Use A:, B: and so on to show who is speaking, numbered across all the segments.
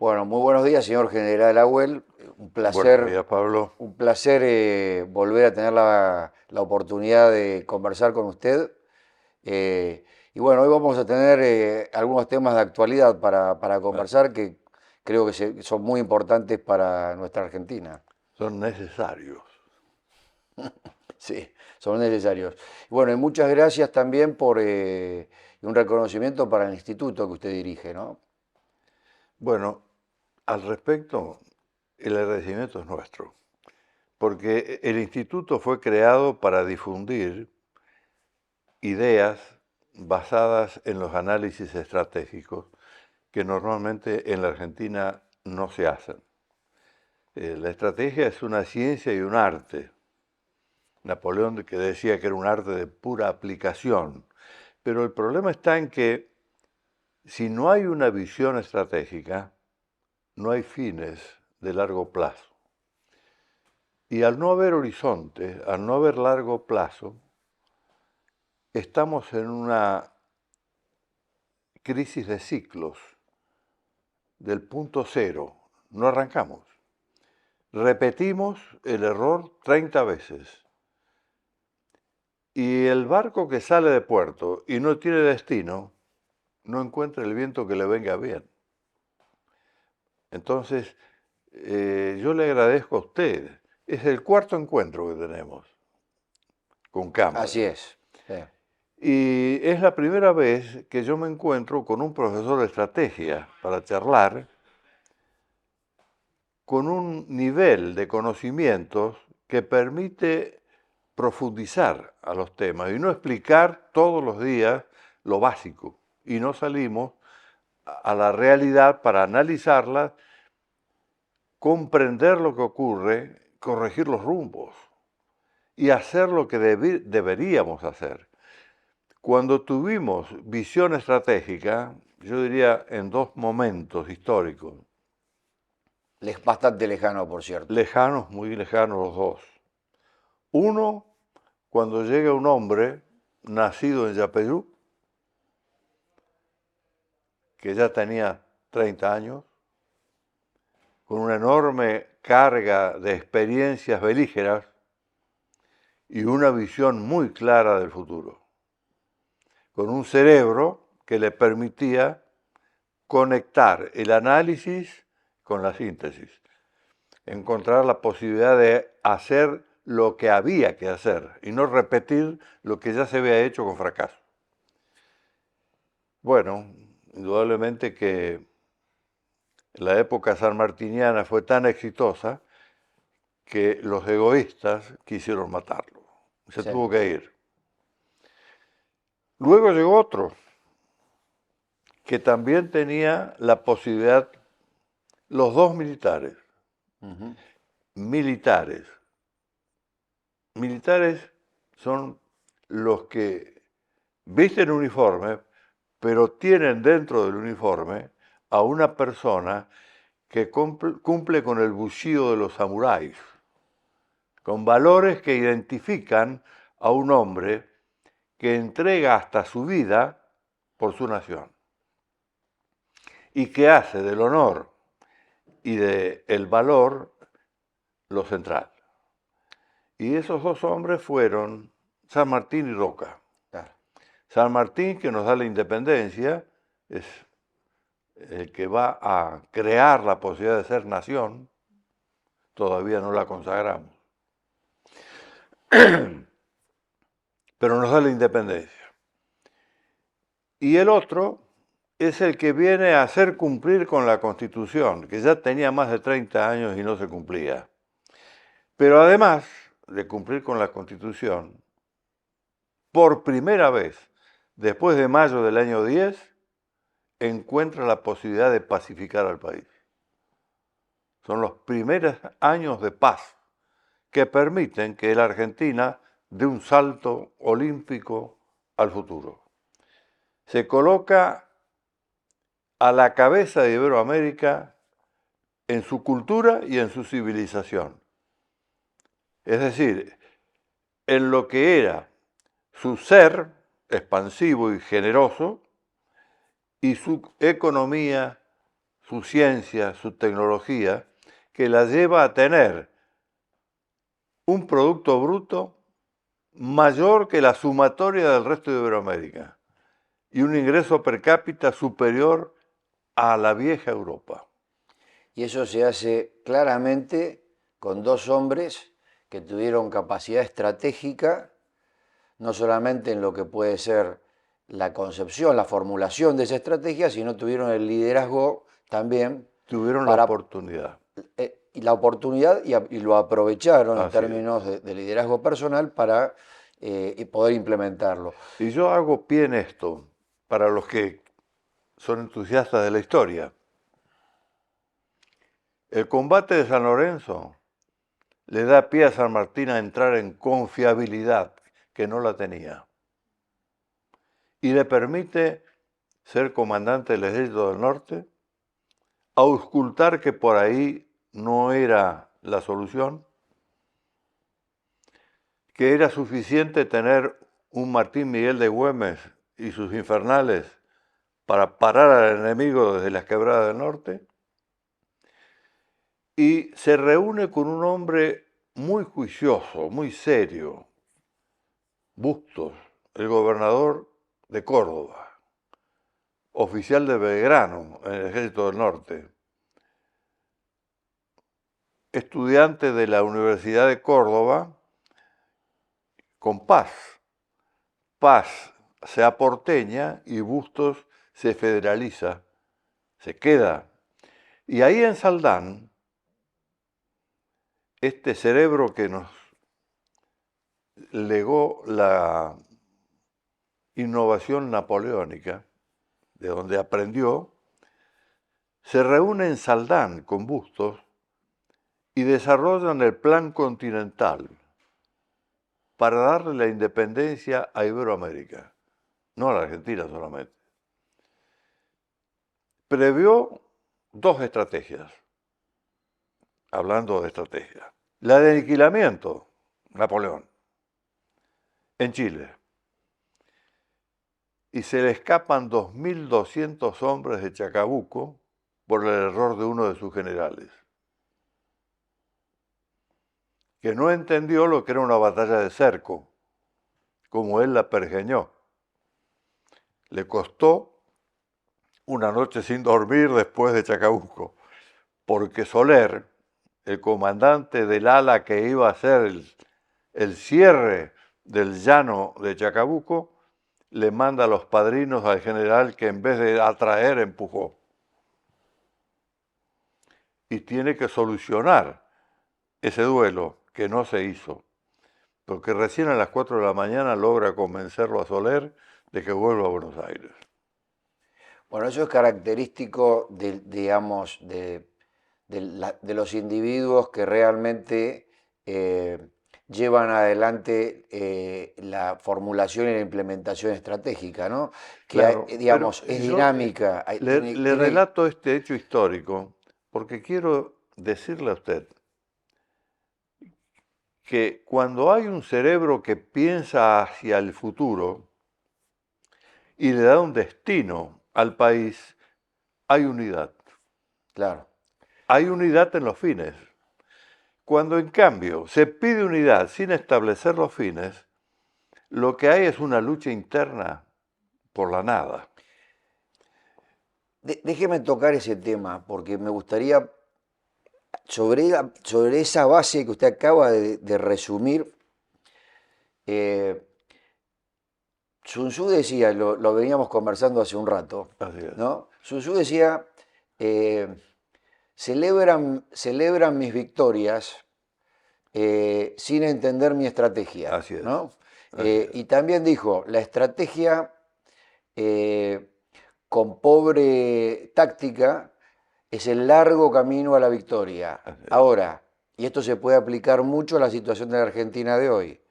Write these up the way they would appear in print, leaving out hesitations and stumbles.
A: Bueno, muy buenos días, señor General Agüel.
B: Buenos días, Pablo.
A: Un placer volver a tener la oportunidad de conversar con usted. Y bueno, hoy vamos a tener algunos temas de actualidad para
B: Ah,
A: conversar que creo que son muy importantes para nuestra Argentina.
B: Son necesarios.
A: Sí, son necesarios. Y bueno, y muchas gracias también por un reconocimiento para el instituto que usted dirige, ¿no?
B: Bueno, al respecto, el agradecimiento es nuestro, porque el instituto fue creado para difundir ideas basadas en los análisis estratégicos que normalmente en la Argentina no se hacen. La estrategia es una ciencia y un arte. Napoleón que decía que era un arte de pura aplicación. Pero el problema está en que si no hay una visión estratégica, no hay fines de largo plazo. Y al no haber horizonte, al no haber largo plazo, estamos en una crisis de ciclos, del punto cero. No arrancamos. Repetimos el error 30 veces. Y el barco que sale de puerto y no tiene destino, no encuentra el viento que le venga bien. Entonces, yo le agradezco a usted. Es el cuarto encuentro que tenemos con
A: Así
B: cámara.
A: es. Sí.
B: Y es la primera vez que yo me encuentro con un profesor de estrategia para charlar con un nivel de conocimientos que permite profundizar a los temas y no explicar todos los días lo básico. Y no salimos a la realidad para analizarla, comprender lo que ocurre, corregir los rumbos y hacer lo que deberíamos hacer. Cuando tuvimos visión estratégica, yo diría en dos momentos históricos,
A: Bastante lejano, por cierto.
B: lejanos, muy lejanos los dos. Uno, cuando llega un hombre nacido en Yapeyú, que ya tenía 30 años, con una enorme carga de experiencias belígeras y una visión muy clara del futuro, con un cerebro que le permitía conectar el análisis con la síntesis, encontrar la posibilidad de hacer lo que había que hacer y no repetir lo que ya se había hecho con fracaso. Bueno, indudablemente que la época sanmartiniana fue tan exitosa que los egoístas quisieron matarlo. Se
A: Sí.
B: tuvo que ir. Luego llegó otro que también tenía la posibilidad, los dos militares,
A: Ujú.
B: militares. Militares son los que visten uniforme, pero tienen dentro del uniforme a una persona que cumple con el bushido de los samuráis, con valores que identifican a un hombre que entrega hasta su vida por su nación y que hace del honor y del valor lo central. Y esos dos hombres fueron San Martín y Roca.
A: Claro.
B: San Martín, que nos da la independencia, es el que va a crear la posibilidad de ser nación, todavía no la consagramos, pero nos da la independencia. Y el otro es el que viene a hacer cumplir con la Constitución, que ya tenía más de 30 años y no se cumplía. Pero además de cumplir con la Constitución, por primera vez, después de mayo del año 10, encuentra la posibilidad de pacificar al país. Son los primeros años de paz que permiten que la Argentina dé un salto olímpico al futuro. Se coloca a la cabeza de Iberoamérica en su cultura y en su civilización. Es decir, en lo que era su ser expansivo y generoso y su economía su ciencia, su tecnología, que la lleva a tener un producto bruto mayor que la sumatoria del resto de Iberoamérica y un ingreso per cápita superior a la vieja Europa.
A: Y eso se hace claramente con dos hombres que tuvieron capacidad estratégica, no solamente en lo que puede ser la concepción, la formulación de esa estrategia, sino tuvieron el liderazgo también
B: Tuvieron la
A: para
B: oportunidad.
A: y la oportunidad y lo aprovecharon en
B: Así es.
A: términos de liderazgo personal para poder implementarlo.
B: Y yo hago pie en esto para los que son entusiastas de la historia. El combate de San Lorenzo le da pie a San Martín a entrar en confiabilidad, que no la tenía, y le permite ser comandante del Ejército del Norte, auscultar que por ahí no era la solución, que era suficiente tener un Martín Miguel de Güemes y sus infernales para parar al enemigo desde las quebradas del norte, y se reúne con un hombre muy juicioso, muy serio, Bustos, el gobernador de Córdoba, oficial de Belgrano en el Ejército del Norte, estudiante de la Universidad de Córdoba, con Paz. Paz se aporteña y Bustos se federaliza, se queda. Y ahí en Saldán, este cerebro que nos legó la innovación napoleónica, de donde aprendió, se reúne en Saldán con Bustos y desarrollan el Plan Continental para darle la independencia a Iberoamérica, no a la Argentina solamente. Previó dos estrategias, hablando de estrategia. La de aniquilamiento, Napoleón, en Chile. Y se le escapan 2.200 hombres de Chacabuco por el error de uno de sus generales, que no entendió lo que era una batalla de cerco, como él la pergeñó. Le costó una noche sin dormir después de Chacabuco, porque Soler, el comandante del ala que iba a hacer el cierre del llano de Chacabuco, le manda a los padrinos al general que en vez de atraer empujó. Y tiene que solucionar ese duelo que no se hizo, porque recién a las 4 de la mañana logra convencerlo a Soler de que vuelva a Buenos Aires.
A: Bueno, eso es característico digamos, de los individuos que realmente llevan adelante la formulación y la implementación estratégica, ¿no? Que,
B: Claro, pero
A: digamos, es
B: yo
A: dinámica,
B: le
A: tiene,
B: relato este hecho histórico porque quiero decirle a usted que cuando hay un cerebro que piensa hacia el futuro y le da un destino al país, hay unidad.
A: claro.
B: Hay unidad en los fines. Cuando en cambio se pide unidad sin establecer los fines, lo que hay es una lucha interna por la nada.
A: Déjeme tocar ese tema, porque me gustaría, sobre esa base que usted acaba de resumir, eh, Sun Tzu decía, lo veníamos conversando hace un rato,
B: Así es.
A: ¿no? Sun Tzu decía, eh, celebran mis victorias sin entender mi estrategia,
B: Así es.
A: ¿no?
B: Así es.
A: Y también dijo, la estrategia eh, con pobre táctica es el largo camino a la victoria.
B: Así es.
A: Ahora, y esto se puede aplicar mucho a la situación de la Argentina de hoy,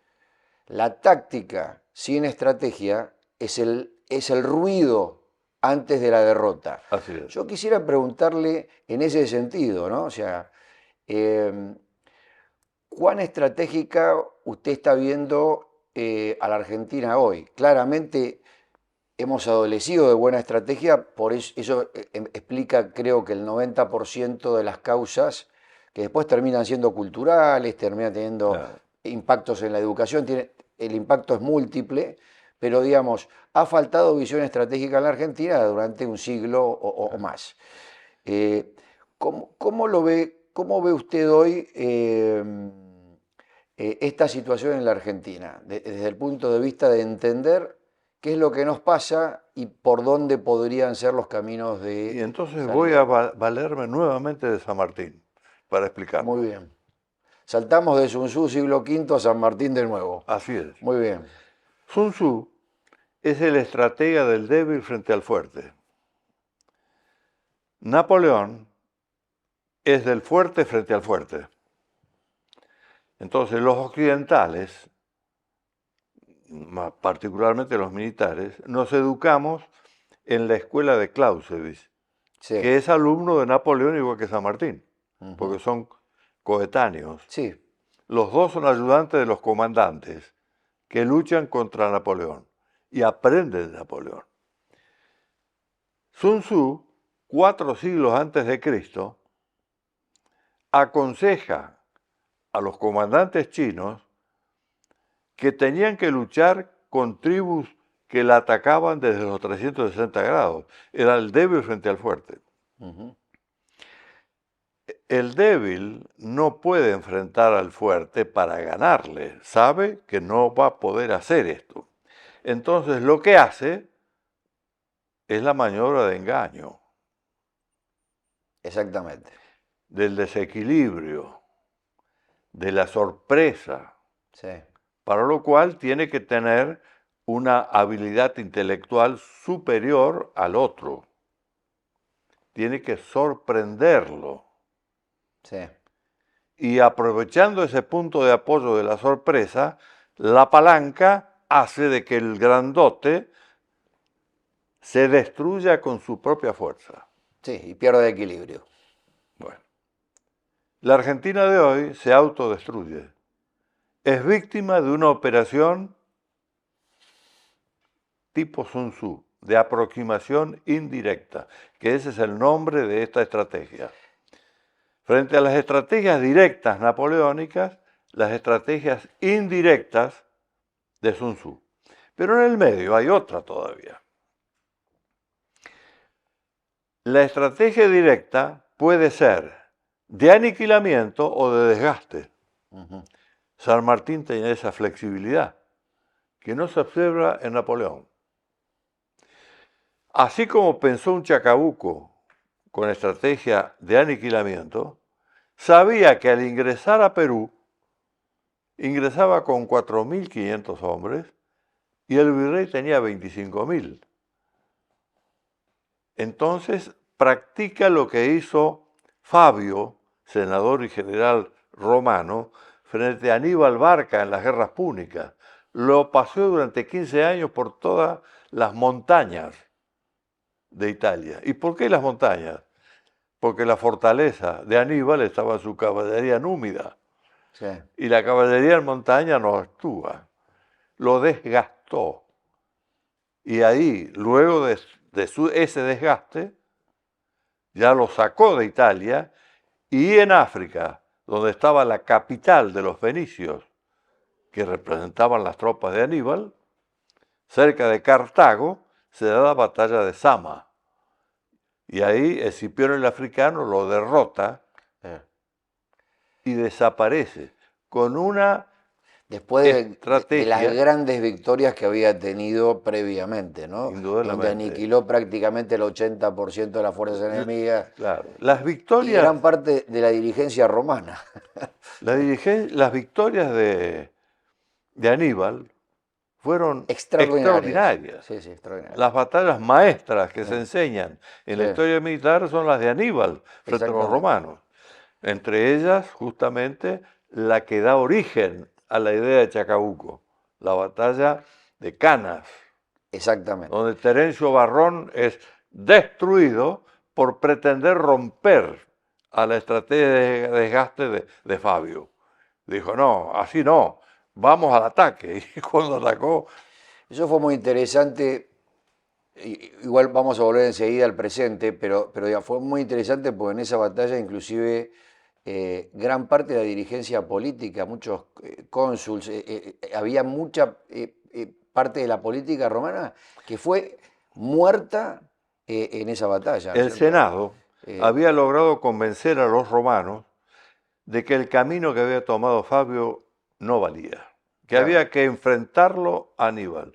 A: la táctica sin estrategia es el ruido antes de la derrota.
B: Así es.
A: Yo quisiera preguntarle en ese sentido, ¿no? O sea, eh, ¿cuán estratégica usted está viendo a la Argentina hoy? Claramente hemos adolecido de buena estrategia, por eso explica creo que el 90% de las causas que después terminan siendo culturales, terminan teniendo
B: Claro.
A: impactos en la educación, el impacto es múltiple, pero digamos, ha faltado visión estratégica en la Argentina durante un siglo o más. ¿Cómo lo ve, cómo ve usted hoy esta situación en la Argentina, desde el punto de vista de entender qué es lo que nos pasa y por dónde podrían ser los caminos
B: Y
A: de
B: entonces voy a
A: salida?
B: valerme nuevamente de San Martín para explicarlo.
A: Muy bien. Saltamos de Sun Tzu siglo V a San Martín de nuevo.
B: Así es.
A: Muy bien.
B: Sun Tzu es el estratega del débil frente al fuerte. Napoleón es del fuerte frente al fuerte. Entonces los occidentales, particularmente los militares, nos educamos en la escuela de Clausewitz,
A: Sí.
B: que es alumno de Napoleón igual que San Martín,
A: Ujú.
B: porque son coetáneos.
A: Sí.
B: Los dos son ayudantes de los comandantes que luchan contra Napoleón y aprenden de Napoleón. Sun Tzu, 4 siglos antes de Cristo, aconseja a los comandantes chinos que tenían que luchar con tribus que la atacaban desde los 360 grados. Era el débil frente al fuerte.
A: Ujú.
B: El débil no puede enfrentar al fuerte para ganarle. Sabe que no va a poder hacer esto. Entonces lo que hace es la maniobra de engaño,
A: Exactamente.
B: del desequilibrio, de la sorpresa,
A: Sí.
B: para lo cual tiene que tener una habilidad intelectual superior al otro. Tiene que sorprenderlo.
A: Sí.
B: Y aprovechando ese punto de apoyo de la sorpresa, la palanca hace de que el grandote se destruya con su propia fuerza.
A: Sí, y pierde equilibrio.
B: Bueno, la Argentina de hoy se autodestruye. Es víctima de una operación tipo Sun Tzu, de aproximación indirecta, que ese es el nombre de esta estrategia. Frente a las estrategias directas napoleónicas, las estrategias indirectas de Sun Tzu. Pero en el medio hay otra todavía. La estrategia directa puede ser de aniquilamiento o de desgaste.
A: Ujú.
B: San Martín tenía esa flexibilidad, que no se observa en Napoleón. Así como pensó un Chacabuco con estrategia de aniquilamiento, sabía que al ingresar a Perú, ingresaba con 4.500 hombres y el virrey tenía 25.000. Entonces practica lo que hizo Fabio, senador y general romano, frente a Aníbal Barca en las guerras púnicas. Lo pasó durante 15 años por todas las montañas de Italia. ¿Y por qué las montañas? Porque la fortaleza de Aníbal estaba en su caballería númida.
A: Sí.
B: Y la caballería en montaña no actúa. Lo desgastó. Y ahí, luego de ese desgaste, ya lo sacó de Italia y en África, donde estaba la capital de los fenicios, que representaban las tropas de Aníbal, cerca de Cartago, se da la batalla de Sama. Y ahí Escipión el africano lo derrota y desaparece con una
A: Después de las
B: estrategia,
A: grandes victorias que había tenido previamente, ¿no? Donde
B: indudablemente.
A: aniquiló prácticamente el 80% de las fuerzas enemigas
B: Claro, las
A: y
B: victorias,
A: gran parte de la dirigencia romana.
B: las victorias de Aníbal fueron
A: Extraordinarias.
B: extraordinarias.
A: Sí, sí, extraordinarias.
B: Las batallas maestras que
A: Sí,
B: se enseñan en
A: sí,
B: la historia militar son las de Aníbal frente a los
A: exactamente.
B: romanos. Entre ellas, justamente, la que da origen a la idea de Chacabuco, la batalla de Canas,
A: Exactamente.
B: donde Terencio Barrón es destruido por pretender romper a la estrategia de desgaste de Fabio. Dijo, no, así no, vamos al ataque. Y cuando atacó,
A: Eso fue muy interesante igual vamos a volver enseguida al presente, pero ya fue muy interesante porque en esa batalla inclusive gran parte de la dirigencia política, muchos cónsules, había mucha parte de la política romana que fue muerta en esa batalla, ¿no es
B: El
A: cierto?
B: Senado
A: Eh,
B: había logrado convencer a los romanos de que el camino que había tomado Fabio no valía, que
A: claro,
B: había que enfrentarlo a Aníbal.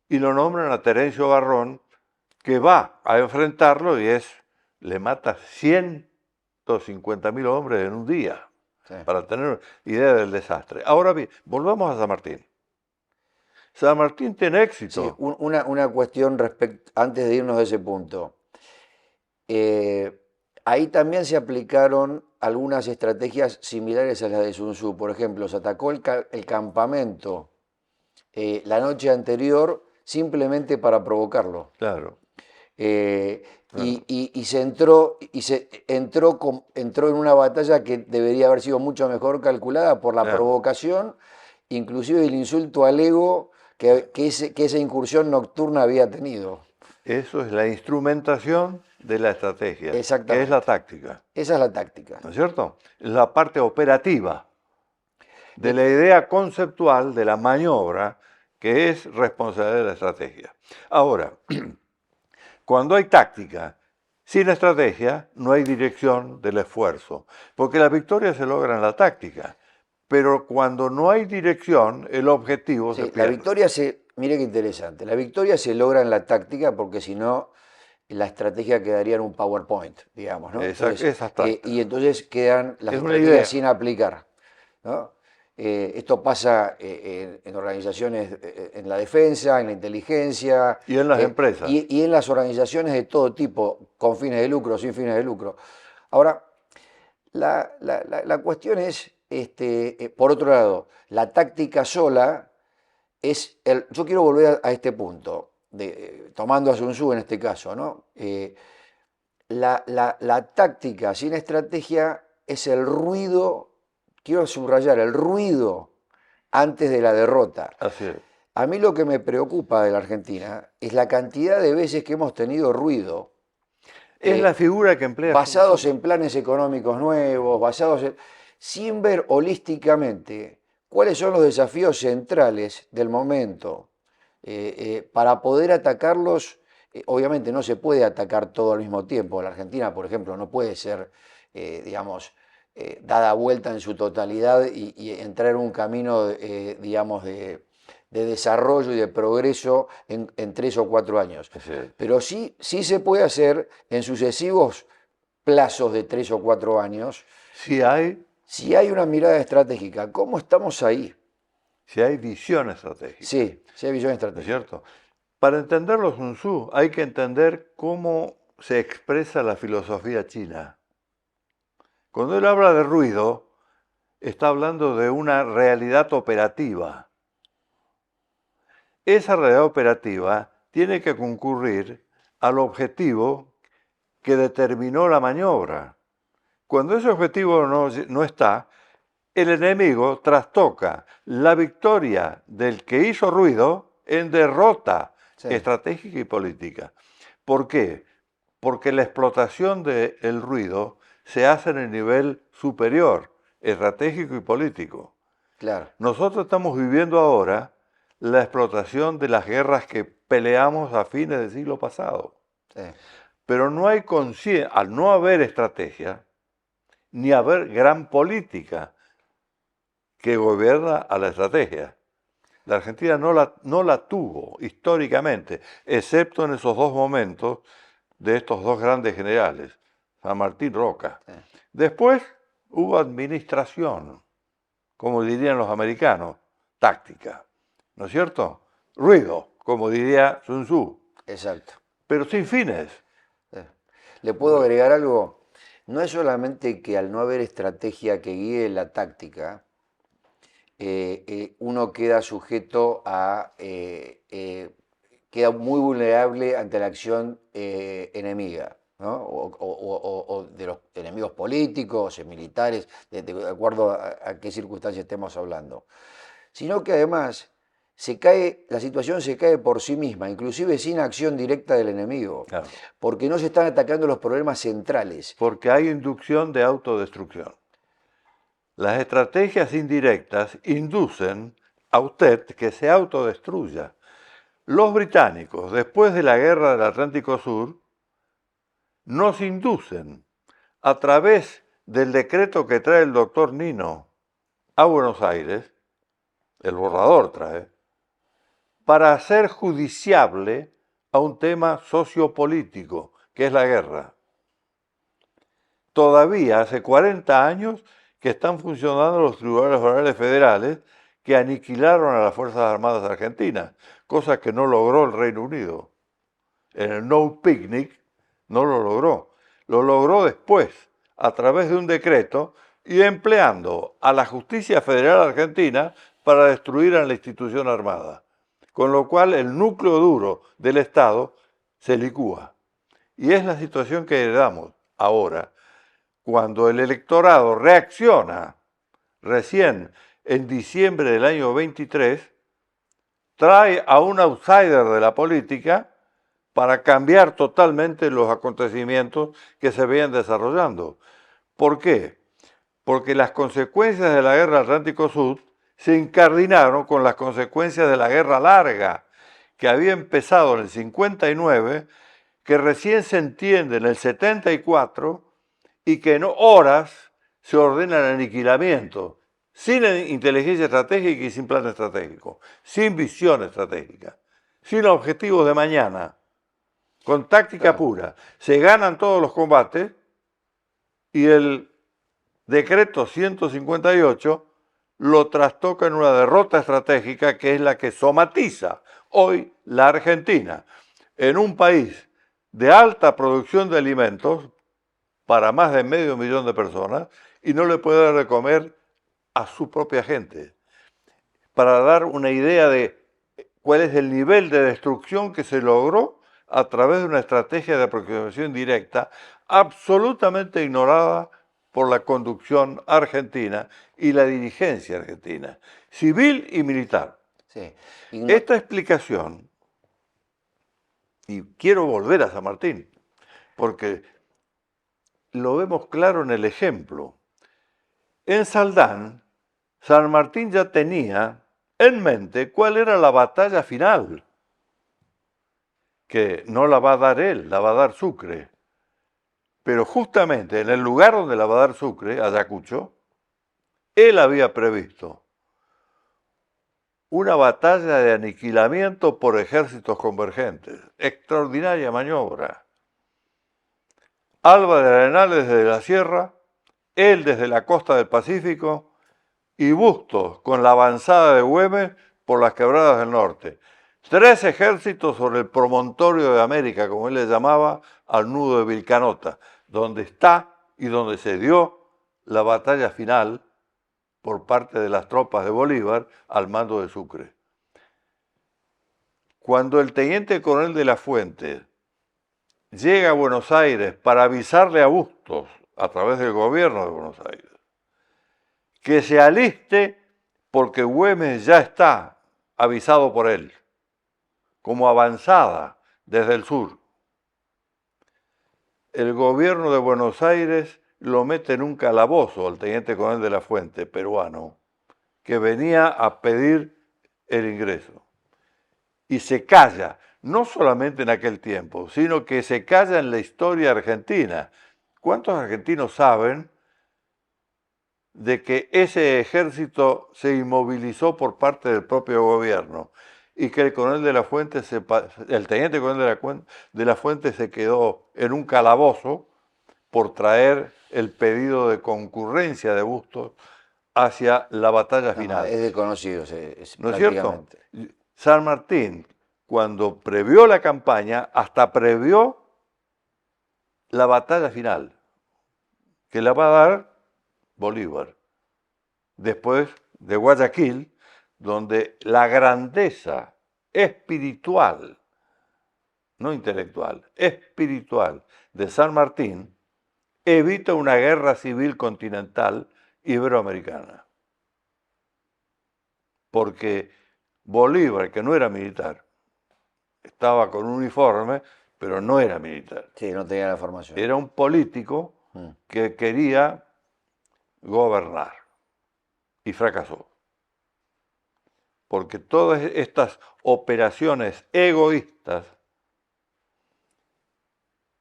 B: Y lo nombran a Terencio Varrón, que va a enfrentarlo y le mata 150.000 hombres en un día,
A: sí.
B: para tener idea del desastre. Ahora bien, volvamos a San Martín. San Martín tiene
A: Sí,
B: éxito.
A: una cuestión antes de irnos de ese punto. Eh, Ahí también se aplicaron algunas estrategias similares a las de Sun Tzu. Por ejemplo, se atacó el campamento la noche anterior simplemente para provocarlo.
B: Claro,
A: Eh,
B: claro,
A: y se entró, entró en una batalla que debería haber sido mucho mejor calculada por la
B: claro.
A: provocación, inclusive el insulto al ego que esa incursión nocturna había tenido.
B: Eso es la instrumentación de la estrategia, que es la
A: Exactamente.
B: táctica,
A: Esa es la táctica.
B: ¿no es cierto? Es la parte operativa de
A: Eh,
B: la idea conceptual de la maniobra, que es responsabilidad de la estrategia. Ahora, cuando hay táctica, sin estrategia, no hay dirección del esfuerzo, porque la victoria se logra en la táctica, pero cuando no hay dirección, el objetivo se
A: sí, la
B: pierde.
A: victoria mire qué interesante, la victoria se logra en la táctica porque si no, la estrategia quedaría en un PowerPoint, digamos, ¿no? Entonces,
B: Es
A: y
B: abstracta,
A: entonces quedan las
B: es una
A: estrategias
B: idea.
A: sin aplicar, ¿no? Esto pasa en organizaciones, en la defensa, en la inteligencia,
B: Y en las empresas,
A: y en las organizaciones de todo tipo, con fines de lucro, sin fines de lucro. Ahora, la cuestión es, por otro lado, la táctica sola yo quiero volver a este punto, tomando a Sun Tzu en este caso, ¿no? La táctica sin estrategia es el ruido, quiero subrayar, el ruido antes de la derrota.
B: así es.
A: A mí lo que me preocupa de la Argentina es la cantidad de veces que hemos tenido ruido
B: Es la figura que emplea Sun
A: basados
B: Tzu.
A: en planes económicos nuevos, sin ver holísticamente cuáles son los desafíos centrales del momento para poder atacarlos. Obviamente no se puede atacar todo al mismo tiempo. La Argentina, por ejemplo, no puede ser, digamos, dada vuelta en su totalidad y entrar en un camino, digamos, de desarrollo y de progreso en 3 o 4 años.
B: Así es.
A: Pero sí se puede hacer en sucesivos plazos de 3 o 4 años,
B: Si hay,
A: si hay una mirada estratégica. ¿Cómo estamos ahí?
B: si hay visión estratégica,
A: Sí, sí hay visión
B: ¿no es
A: estratégica.
B: cierto? Para entenderlo Sun Tzu hay que entender cómo se expresa la filosofía china. Cuando él habla de ruido, está hablando de una realidad operativa. Esa realidad operativa tiene que concurrir al objetivo que determinó la maniobra. Cuando ese objetivo no está, el enemigo trastoca la victoria del que hizo ruido en derrota
A: Sí,
B: estratégica y política. ¿Por qué? Porque la explotación del ruido se hace en el nivel superior, estratégico y político.
A: claro.
B: Nosotros estamos viviendo ahora la explotación de las guerras que peleamos a fines del siglo pasado.
A: Sí,
B: Pero no hay conciencia, al no haber estrategia, ni haber gran política que gobierna a la estrategia. La Argentina no la tuvo históricamente, excepto en esos dos momentos de estos dos grandes generales, San Martín Roca.
A: sí.
B: Después hubo administración, como dirían los americanos, táctica, ¿no es cierto? Ruido, como diría Sun Tzu,
A: Exacto.
B: pero sin fines.
A: Sí. ¿Le puedo agregar algo? No es solamente que al no haber estrategia que guíe la táctica, uno queda sujeto queda muy vulnerable ante la acción enemiga, ¿no? O de los enemigos políticos, militares, de acuerdo a qué circunstancia estemos hablando. Sino que además, la situación se cae por sí misma, inclusive sin acción directa del enemigo,
B: Claro.
A: porque no se están atacando los problemas centrales.
B: Porque hay inducción de autodestrucción. Las estrategias indirectas inducen a usted que se autodestruya. Los británicos, después de la guerra del Atlántico Sur, nos inducen a través del decreto que trae el doctor Nino a Buenos Aires, el borrador trae, para hacer judiciable a un tema sociopolítico, que es la guerra. Todavía hace 40 años que están funcionando los tribunales orales federales que aniquilaron a las Fuerzas Armadas Argentinas, cosa que no logró el Reino Unido. En el No Picnic no lo logró. Lo logró después, a través de un decreto y empleando a la Justicia Federal Argentina para destruir a la institución armada. Con lo cual el núcleo duro del Estado se licúa. Y es la situación que heredamos ahora, cuando el electorado reacciona recién en diciembre del año 23, trae a un outsider de la política para cambiar totalmente los acontecimientos que se veían desarrollando. ¿Por qué? Porque las consecuencias de la guerra Atlántico Sur se incardinaron con las consecuencias de la guerra larga, que había empezado en el 59, que recién se entiende en el 74 y que en horas se ordena el aniquilamiento, sin inteligencia estratégica y sin plan estratégico, sin visión estratégica, sin objetivos de mañana, con táctica pura. Se ganan todos los combates y el decreto 158 lo trastoca en una derrota estratégica que es la que somatiza hoy la Argentina, en un país de alta producción de alimentos para más de 500.000 de personas y no le puede dar de comer a su propia gente. Para dar una idea de cuál es el nivel de destrucción que se logró a través de una estrategia de aproximación directa absolutamente ignorada por la conducción argentina y la dirigencia argentina, civil y militar.
A: Sí.
B: Esta explicación, y quiero volver a San Martín, porque lo vemos claro en el ejemplo. En Saldán, San Martín ya tenía en mente cuál era la batalla final, que no la va a dar él, la va a dar Sucre. Pero justamente en el lugar donde la va a dar Sucre, Ayacucho, él había previsto una batalla de aniquilamiento por ejércitos convergentes. Extraordinaria maniobra. Alba de Arenales desde la sierra, él desde la costa del Pacífico y Bustos con la avanzada de Güemes por las quebradas del norte. 3 ejércitos sobre el promontorio de América, como él le llamaba, al nudo de Vilcanota, donde está y donde se dio la batalla final por parte de las tropas de Bolívar al mando de Sucre. Cuando el teniente coronel de la Fuente llega a Buenos Aires para avisarle a Bustos, a través del gobierno de Buenos Aires, que se aliste porque Güemes ya está avisado por él, como avanzada desde el sur. El gobierno de Buenos Aires lo mete en un calabozo al teniente coronel de la Fuente, peruano, que venía a pedir el ingreso. Y se calla, no solamente en aquel tiempo, sino que se calla en la historia argentina. ¿Cuántos argentinos saben de que ese ejército se inmovilizó por parte del propio gobierno y que el coronel de la Fuente, el teniente coronel de la Fuente se quedó en un calabozo por traer el pedido de concurrencia de Bustos hacia la batalla final?
A: Es desconocido,
B: ¿No es cierto?
A: prácticamente.
B: San Martín, cuando previó la campaña, hasta previó la batalla final, que la va a dar Bolívar. Después de Guayaquil, donde la grandeza espiritual, no intelectual, espiritual de San Martín, evita una guerra civil continental iberoamericana. Porque Bolívar, que no era militar, estaba con un uniforme, pero no era militar.
A: Sí, no tenía la formación.
B: Era un político que quería gobernar y fracasó. Porque todas estas operaciones egoístas,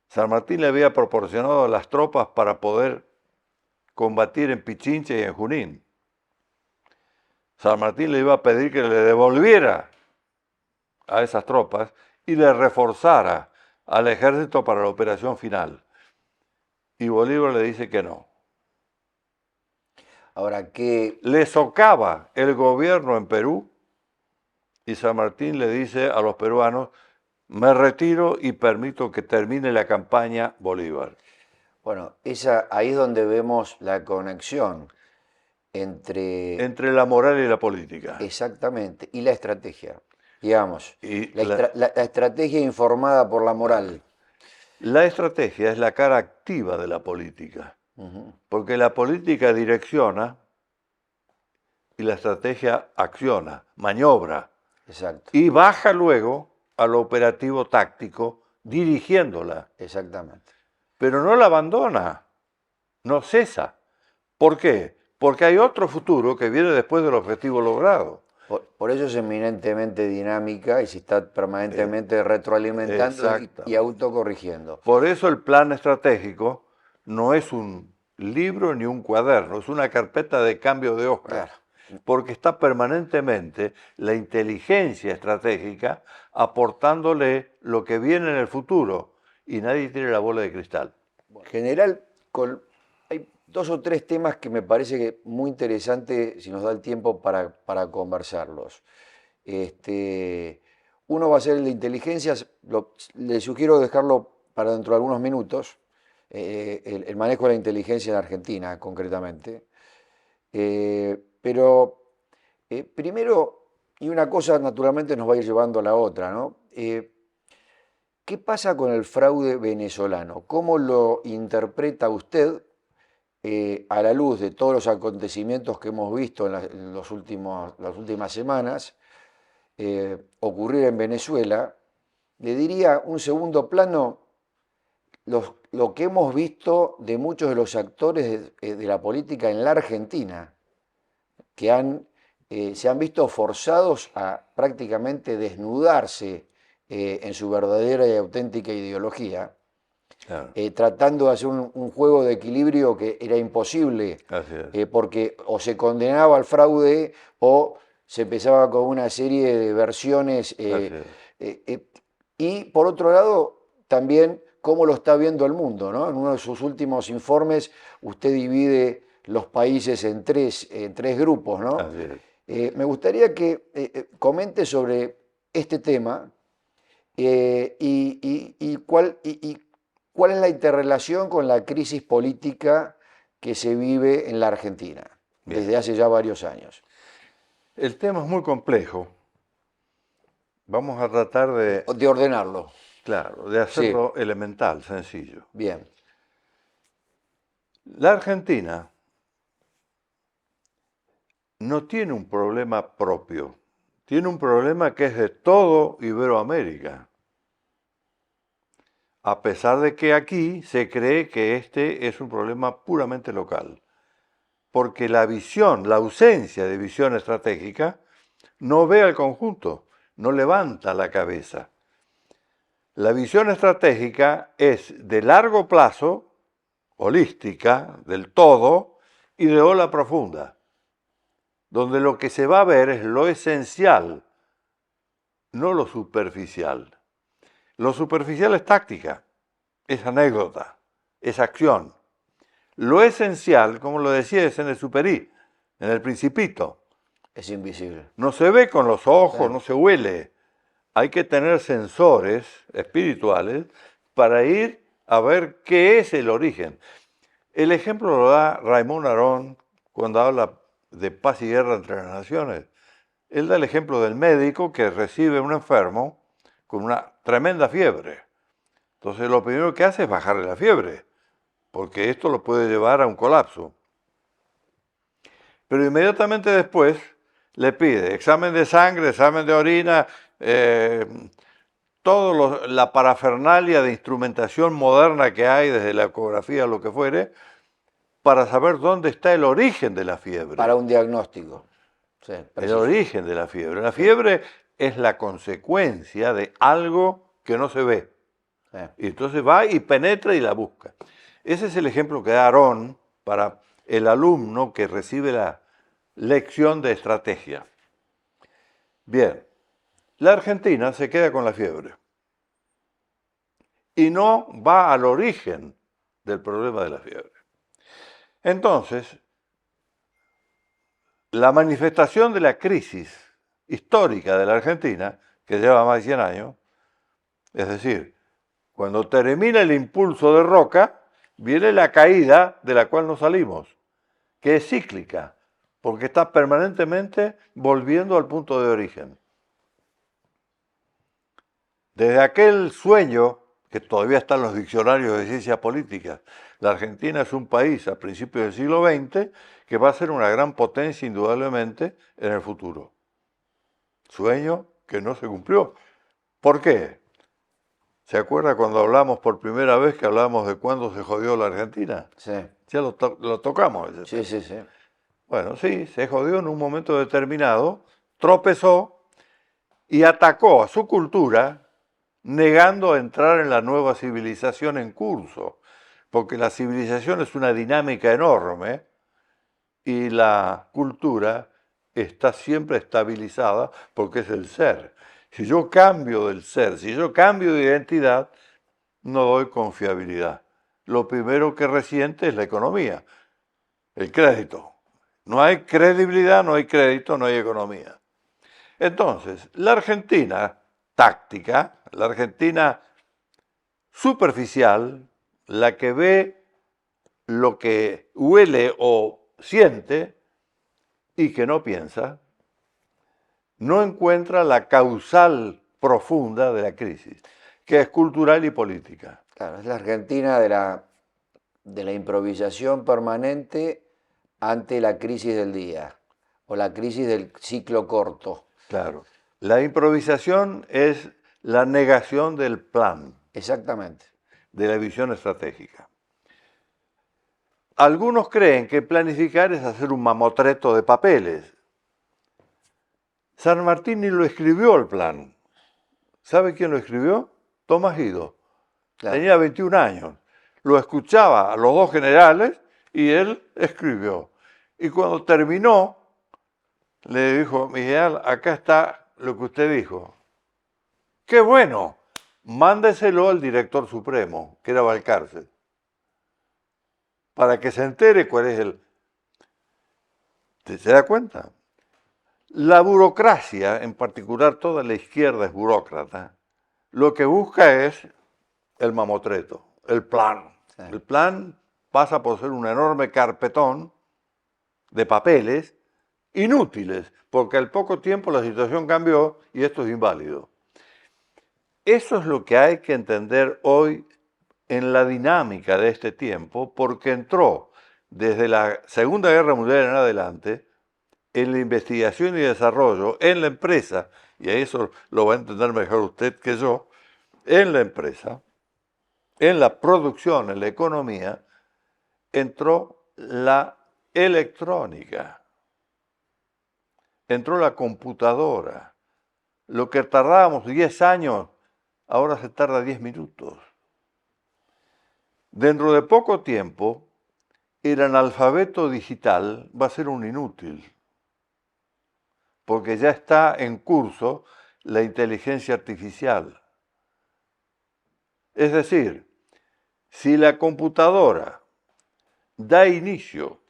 B: San Martín le había proporcionado las tropas para poder combatir en Pichincha y en Junín. San Martín le iba a pedir que le devolviera a esas tropas y le reforzara al ejército para la operación final. Y Bolívar le dice que no.
A: Ahora, ¿qué?
B: Le socava el gobierno en Perú y San Martín le dice a los peruanos, me retiro y permito que termine la campaña Bolívar.
A: Bueno, ahí es donde vemos la conexión entre
B: la moral y la política.
A: exactamente, y la estrategia. Digamos,
B: Y
A: la estrategia informada por la moral.
B: La estrategia es la cara activa de la política, porque la política direcciona y la estrategia acciona, maniobra.
A: Exacto.
B: Y baja luego al operativo táctico dirigiéndola.
A: Exactamente.
B: Pero no la abandona, no cesa. ¿Por qué? Porque hay otro futuro que viene después del objetivo logrado.
A: Por eso es eminentemente dinámica y se está permanentemente retroalimentando y autocorrigiendo.
B: Por eso el plan estratégico no es un libro ni un cuaderno, es una carpeta de cambio de hojas.
A: Claro.
B: Porque está permanentemente la inteligencia estratégica aportándole lo que viene en el futuro y nadie tiene la bola de cristal.
A: General, hay 2 o 3 temas que me parece que muy interesante si nos da el tiempo para conversarlos. Uno va a ser el de inteligencias, le sugiero dejarlo para dentro de algunos minutos, el manejo de la inteligencia en Argentina concretamente. Pero primero, y una cosa naturalmente nos va a ir llevando a la otra, ¿no? ¿Qué pasa con el fraude venezolano? ¿Cómo lo interpreta usted a la luz de todos los acontecimientos que hemos visto en las últimas semanas ocurrir en Venezuela? Le diría un segundo plano lo que hemos visto de muchos de los actores de la política en la Argentina, que se han visto forzados a prácticamente desnudarse en su verdadera y auténtica ideología,
B: Claro.
A: Tratando de hacer un juego de equilibrio que era imposible, porque o se condenaba al fraude o se empezaba con una serie de versiones. Y por otro lado, también cómo lo está viendo el mundo, ¿no? En uno de sus últimos informes, usted divide los países en tres grupos, ¿no? Me gustaría que comente sobre este tema y cuál es la interrelación con la crisis política que se vive en la Argentina desde hace ya varios años.
B: El tema es muy complejo. Vamos a tratar de
A: ordenarlo.
B: Claro, de hacerlo elemental, sencillo.
A: Bien.
B: La Argentina no tiene un problema propio, tiene un problema que es de todo Iberoamérica. A pesar de que aquí se cree que este es un problema puramente local. Porque la visión, la ausencia de visión estratégica, no ve al conjunto, no levanta la cabeza. La visión estratégica es de largo plazo, holística, del todo, y de ola profunda, donde lo que se va a ver es lo esencial, no lo superficial. Lo superficial es táctica, es anécdota, es acción. Lo esencial, como lo decía, es en el Superí, en el Principito.
A: Es invisible.
B: No se ve con los ojos, no se huele. Hay que tener sensores espirituales para ir a ver qué es el origen. El ejemplo lo da Raymond Aron cuando habla de paz y guerra entre las naciones. Él da el ejemplo del médico que recibe a un enfermo con una tremenda fiebre. Entonces lo primero que hace es bajarle la fiebre, porque esto lo puede llevar a un colapso. Pero inmediatamente después le pide examen de sangre, examen de orina, toda la parafernalia de instrumentación moderna que hay, desde la ecografía a lo que fuere, para saber dónde está el origen de la fiebre.
A: Para un diagnóstico. Sí,
B: El
A: preciso.
B: origen de la fiebre. La
A: Sí.
B: fiebre es la consecuencia de algo que no se ve.
A: Sí.
B: Y entonces va y penetra y la busca. Ese es el ejemplo que da Aarón para el alumno que recibe la lección de estrategia. Bien, la Argentina se queda con la fiebre y no va al origen del problema de la fiebre. Entonces, la manifestación de la crisis histórica de la Argentina, que lleva más de 100 años, es decir, cuando termina el impulso de Roca, viene la caída de la cual no salimos, que es cíclica, porque está permanentemente volviendo al punto de origen. Desde aquel sueño, que todavía está en los diccionarios de ciencias políticas, la Argentina es un país a principios del siglo XX que va a ser una gran potencia indudablemente en el futuro. Sueño que no se cumplió. ¿Por qué? ¿Se acuerda cuando hablamos por primera vez que hablamos de cuándo se jodió la Argentina?
A: Sí.
B: Ya lo tocamos ese tema.
A: Sí, sí, sí.
B: Bueno, sí, se jodió en un momento determinado, tropezó y atacó a su cultura, negando entrar en la nueva civilización en curso, porque la civilización es una dinámica enorme y la cultura está siempre estabilizada porque es el ser. Si yo cambio del ser, si yo cambio de identidad, no doy confiabilidad. Lo primero que resiente es la economía, el crédito. No hay credibilidad, no hay crédito, no hay economía. Entonces, la Argentina táctica, la Argentina superficial, la que ve lo que huele o siente y que no piensa, no encuentra la causal profunda de la crisis, que es cultural y política.
A: Claro, es la Argentina de la improvisación permanente ante la crisis del día o la crisis del ciclo corto.
B: Claro. La improvisación es la negación del plan,
A: Exactamente.
B: de la visión estratégica. Algunos creen que planificar es hacer un mamotreto de papeles. San Martín ni lo escribió el plan. ¿Sabe quién lo escribió? Tomás Guido.
A: Claro.
B: Tenía 21 años. Lo escuchaba a los dos generales y él escribió. Y cuando terminó, le dijo, mi general, acá está lo que usted dijo. ¡Qué bueno! Mándeselo al director supremo, que era Balcarce, para que se entere cuál es el... ¿Se da cuenta? La burocracia, en particular toda la izquierda es burócrata, lo que busca es el mamotreto, el plan.
A: Sí.
B: El plan pasa por ser un enorme carpetón de papeles inútiles, porque al poco tiempo la situación cambió y esto es inválido. Eso es lo que hay que entender hoy en la dinámica de este tiempo, porque entró desde la Segunda Guerra Mundial en adelante en la investigación y desarrollo, en la empresa, y a eso lo va a entender mejor usted que yo, en la empresa, en la producción, en la economía, entró la electrónica, entró la computadora. Lo que tardábamos 10 años, ahora se tarda 10 minutos. Dentro de poco tiempo, el analfabeto digital va a ser un inútil, porque ya está en curso la inteligencia artificial. Es decir, si la computadora da inicio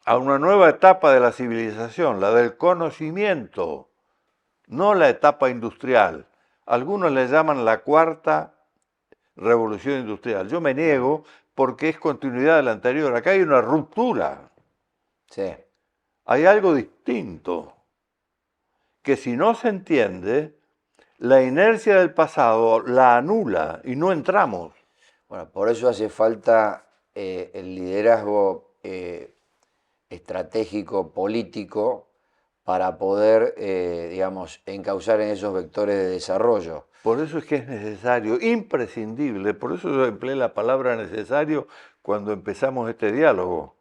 B: a una nueva etapa de la civilización, la del conocimiento, no la etapa industrial. Algunos le llaman la cuarta revolución industrial. Yo me niego porque es continuidad de la anterior. Acá hay una ruptura.
A: Sí.
B: Hay algo distinto que si no se entiende, la inercia del pasado la anula y no entramos.
A: Bueno, por eso hace falta el liderazgo estratégico, político, para poder, digamos, encauzar en esos vectores de desarrollo.
B: Por eso es que es necesario, imprescindible, por eso yo empleé la palabra necesario cuando empezamos este diálogo.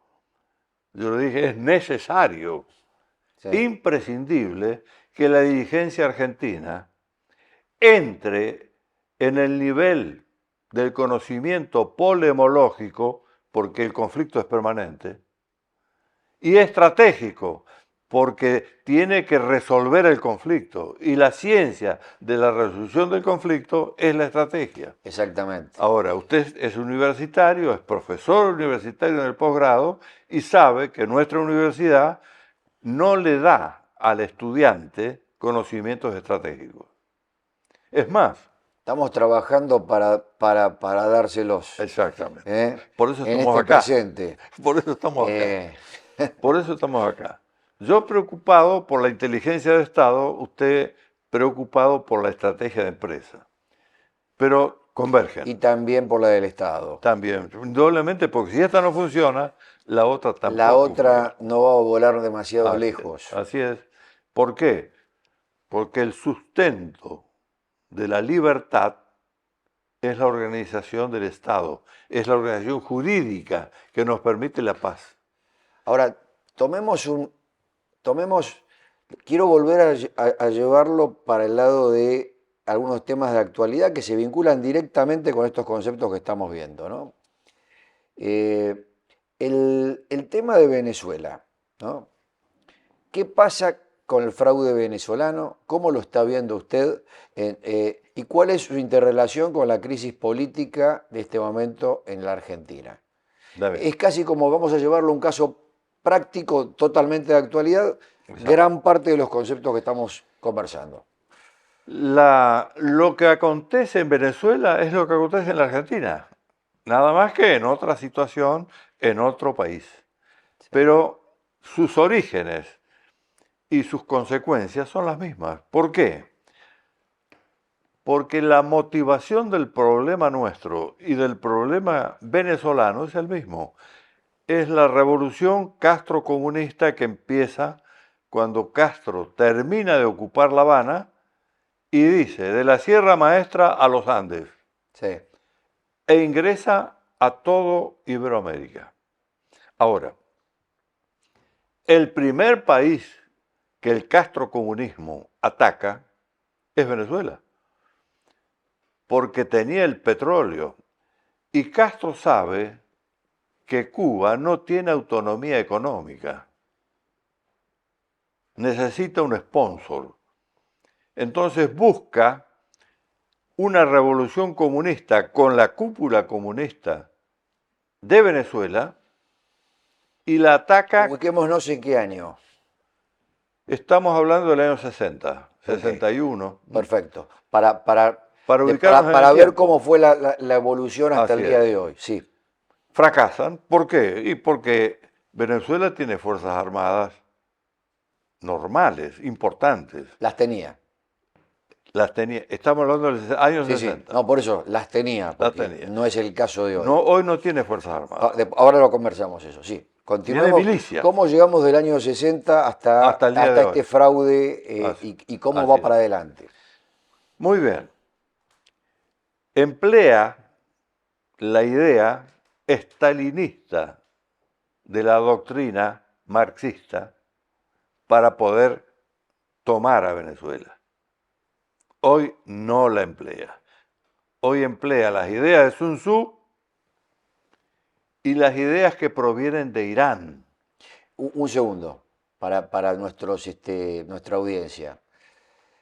B: Yo le dije, es necesario,
A: Sí,
B: imprescindible que la dirigencia argentina entre en el nivel del conocimiento polemológico, porque el conflicto es permanente, y estratégico, porque tiene que resolver el conflicto. Y la ciencia de la resolución del conflicto es la estrategia.
A: exactamente.
B: Ahora, usted es universitario, es profesor universitario en el posgrado y sabe que nuestra universidad no le da al estudiante conocimientos estratégicos. Es más,
A: Estamos trabajando para dárselos,
B: exactamente.
A: ¿eh?
B: Por eso
A: En
B: estamos
A: este
B: acá.
A: presente.
B: Por eso estamos acá.
A: Eh,
B: Por eso estamos acá. Yo preocupado por la inteligencia de Estado, usted preocupado por la estrategia de empresa. Pero
A: y
B: convergen
A: también por la del Estado.
B: también, indudablemente, porque si esta no funciona, la otra
A: La
B: tampoco funciona.
A: otra no va a volar demasiado
B: Así es,
A: lejos.
B: así es. ¿Por qué? Porque el sustento de la libertad es la organización del Estado, es la organización jurídica que nos permite la paz.
A: Ahora, tomemos, quiero volver a llevarlo para el lado de algunos temas de actualidad que se vinculan directamente con estos conceptos que estamos viendo, ¿no? Eh, el tema de Venezuela, ¿no? ¿Qué pasa con el fraude venezolano? ¿Cómo lo está viendo usted? ¿Y cuál es su interrelación con la crisis política de este momento en la Argentina?
B: David,
A: Es casi como vamos a llevarlo a un caso práctico totalmente de actualidad,
B: exacto.
A: gran parte de los conceptos que estamos conversando.
B: Lo que acontece en Venezuela es lo que acontece en la Argentina, nada más que en otra situación, en otro país. Pero sus orígenes y sus consecuencias son las mismas. ¿Por qué? Porque la motivación del problema nuestro y del problema venezolano es el mismo. Es la revolución castrocomunista que empieza cuando Castro termina de ocupar La Habana y dice, de la Sierra Maestra a los Andes,
A: Sí,
B: e ingresa a todo Iberoamérica. Ahora, el primer país que el castrocomunismo ataca es Venezuela, porque tenía el petróleo. Y Castro sabe que Cuba no tiene autonomía económica, necesita un sponsor. Entonces busca una revolución comunista con la cúpula comunista de Venezuela y la ataca,
A: ubiquémonos en qué año.
B: estamos hablando del año 60,
A: Ok,
B: 61,
A: perfecto.
B: para ubicarnos en el
A: Para ver cómo
B: tiempo.
A: fue la evolución hasta
B: Así
A: el día
B: es.
A: de hoy. Sí,
B: Fracasan. ¿Por qué? Y porque Venezuela tiene fuerzas armadas normales, importantes.
A: las tenía.
B: Las tenía. Estamos hablando de los años
A: Sí, sí.
B: 60.
A: No, por eso, las tenía,
B: Las
A: porque
B: tenía.
A: no es el caso de
B: No,
A: hoy.
B: hoy no tiene fuerzas armadas.
A: Ahora lo conversamos eso, sí.
B: Tiene
A: Continuemos.
B: milicias
A: ¿Cómo llegamos del año 60
B: hasta el día de
A: hasta
B: hoy.
A: este fraude
B: Así,
A: y cómo
B: así
A: va
B: es.
A: para adelante?
B: Muy bien. Emplea la idea estalinista de la doctrina marxista para poder tomar a Venezuela. Hoy no la emplea. Hoy emplea las ideas de Sun Tzu y las ideas que provienen de Irán.
A: Un segundo para nuestra audiencia.